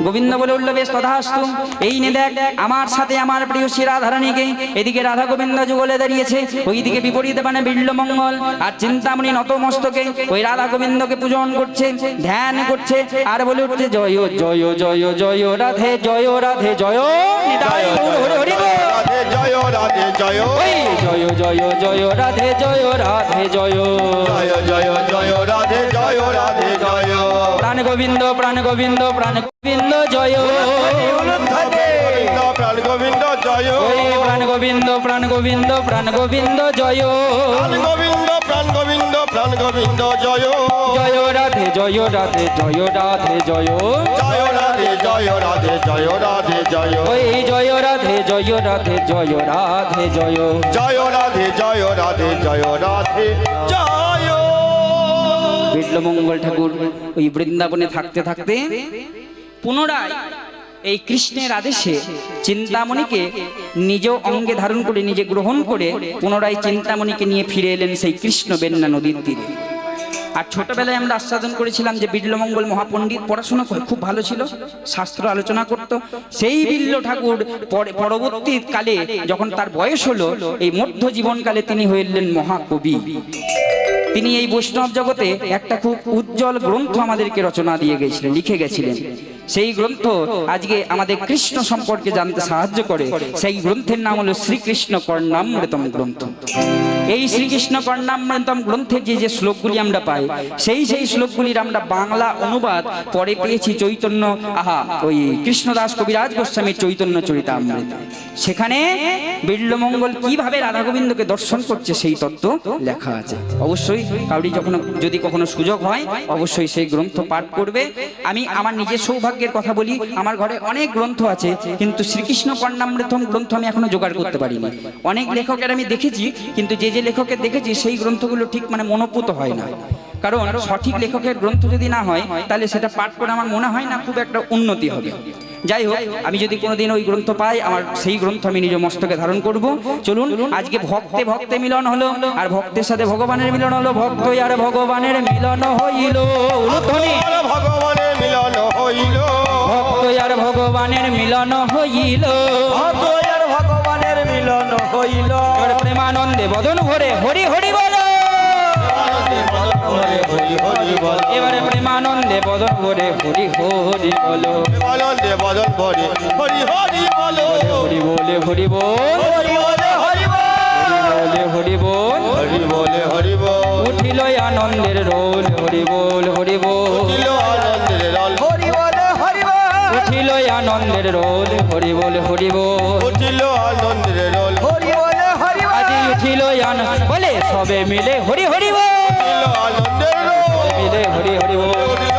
গোবিন্দ বলে উঠল, বেশ তথাস্তু। এই নে দেখ, আমার সাথে আমার প্রেয়সী রাধারানীকে। এদিকে রাধা গোবিন্দ যুগলে দাঁড়িয়েছে, ওইদিকে বিপরীতে মানে বিল্লমঙ্গল। আর চিন্তামণি নত মস্তকে ওই রাধা গোবিন্দকে পূজন করছে, ধ্যান করছে, আর বলে উঠছে, জয় জয় জয় জয় রাধে, জয় রাধে, জয় নিতাই গৌর হরি হরি বল। রাধে জয়, রাধে জয়, ওই জয় জয় জয় রাধে, জয় রাধে, জয় জয় জয় জয় রাধে জয়, রাধে জয়। প্রাণ গোবিন্দ, প্রাণ গোবিন্দ, প্রাণ গোবিন্দ জয়। গোবিন্দ প্রাণ গোবিন্দ জয়, ওই প্রাণ গোবিন্দ, প্রাণ গোবিন্দ, প্রাণ গোবিন্দ জয়। প্রাণ গোবিন্দ প্রাণ গোবিন্দ প্রাণ গোবিন্দ জয়, জয় রাধে, জয় রাধে, জয় রাধে, জয়। জয় রাধে জয়, রাধে জয়, রাধে জয়। ওই জয় রাধে, জয় রাধে, জয় রাধে, জয়। জয় রাধে জয়, রাধে জয়, রাধে জয়। বিল্লমঙ্গল ঠাকুর ওই বৃন্দাবনে থাকতে থাকতে পুনরায় এই কৃষ্ণের আদেশে চিন্তামণিকে নিজ অঙ্গে ধারণ করে, নিজে গ্রহণ করে পুনরায় চিন্তামণিকে নিয়ে ফিরে এলেন সেই কৃষ্ণ বেন্না নদীর তীরে। আর ছোটবেলায় আমরা আস্বাদন করেছিলাম যে বিল্লমঙ্গল মহাপণ্ডিত, পড়াশোনা করে খুব ভালো ছিল, শাস্ত্র আলোচনা করত। সেই বিল্ল ঠাকুর পরবর্তী কালে যখন তার বয়স হলো, এই মধ্য জীবনকালে তিনি হইলেন মহাকবি। তিনি এই বৈষ্ণব জগতে একটা খুব উজ্জ্বল গ্রন্থ আমাদেরকে রচনা দিয়ে গেছিলেন, লিখে গেছিলেন। সেই গ্রন্থ আজকে আমাদের কৃষ্ণ সম্পর্কে জানতে সাহায্য করে। সেই গ্রন্থের নাম হলো শ্রীকৃষ্ণ কর্ণামৃতম গ্রন্থ। এই শ্রীকৃষ্ণ কর্ণামৃতম গ্রন্থের যে যে শ্লোকগুলি আমরা পাই, সেই শ্লোকগুলির আমরা বাংলা অনুবাদ পরে পেয়েছি চৈতন্য ওই কৃষ্ণদাস কবিরাজ গোস্বামীর চৈতন্য চরিতামৃত। সেখানে বিল্লমঙ্গল কিভাবে রাধা গোবিন্দকে দর্শন করছে সেই তত্ত্ব লেখা আছে। অবশ্যই কাউরি যখন যদি কখনো সুযোগ হয় অবশ্যই সেই গ্রন্থ পাঠ করবে। আমি আমার নিজের সৌভাগ্যের কথা বলি, আমার ঘরে অনেক গ্রন্থ আছে, কিন্তু শ্রীকৃষ্ণ কর্ণামৃতম গ্রন্থ আমি এখনো জোগাড় করতে পারিনি। অনেক লেখকের আমি দেখেছি, কিন্তু যে লেখকের দেখেছি সেই গ্রন্থগুলো ঠিক মানে মনোপুত হয় না। কারণ সঠিক লেখকের গ্রন্থ যদি না হয় তাহলে সেটা পাঠ করে আমার মনে হয় না খুব একটা উন্নতি হবে। যাই হোক, আমি যদি কোনোদিন ওই গ্রন্থ পাই, আমার সেই গ্রন্থ আমি নিজ মস্তকে ধারণ করব। চলুন, আজকে ভক্তে ভক্তে মিলন হলো, আর ভক্তের সাথে ভগবানের মিলন হলো। ভক্ত আর ভগবানের মিলন হইল, উলুধ্বনি। ভগবানের মিলন হইল, ভক্ত আর ভগবানের মিলন হইল, ভক্ত আর ভগবানের মিলন হইল। এবার প্রেমানন্দে বদন ভরে হরি হরি বল। হরি হরি বল, এবারে প্রেমানন্দে বদন ভরে হরি হরি বলো, আনন্দে বদন ভরে হরি হরি বল, হরি বলে হরি বল, হরি বলে হরি বল, বলে হরি বল। হরি বলে হরি বল, উঠিল আনন্দের রোল, হরি বল হরি বল। উঠিল আনন্দের রল, হরি বলে হরি বল, উঠিল আনন্দের রোল, হরি বল হরি বল। উঠিল আনন্দের রল, হরি বলে হরি বল, আজি উঠিল বলে সবে মিলে হরি হরি বল, উঠিল আনন্দের রল, মিলে হরি হরি বল। উঠিল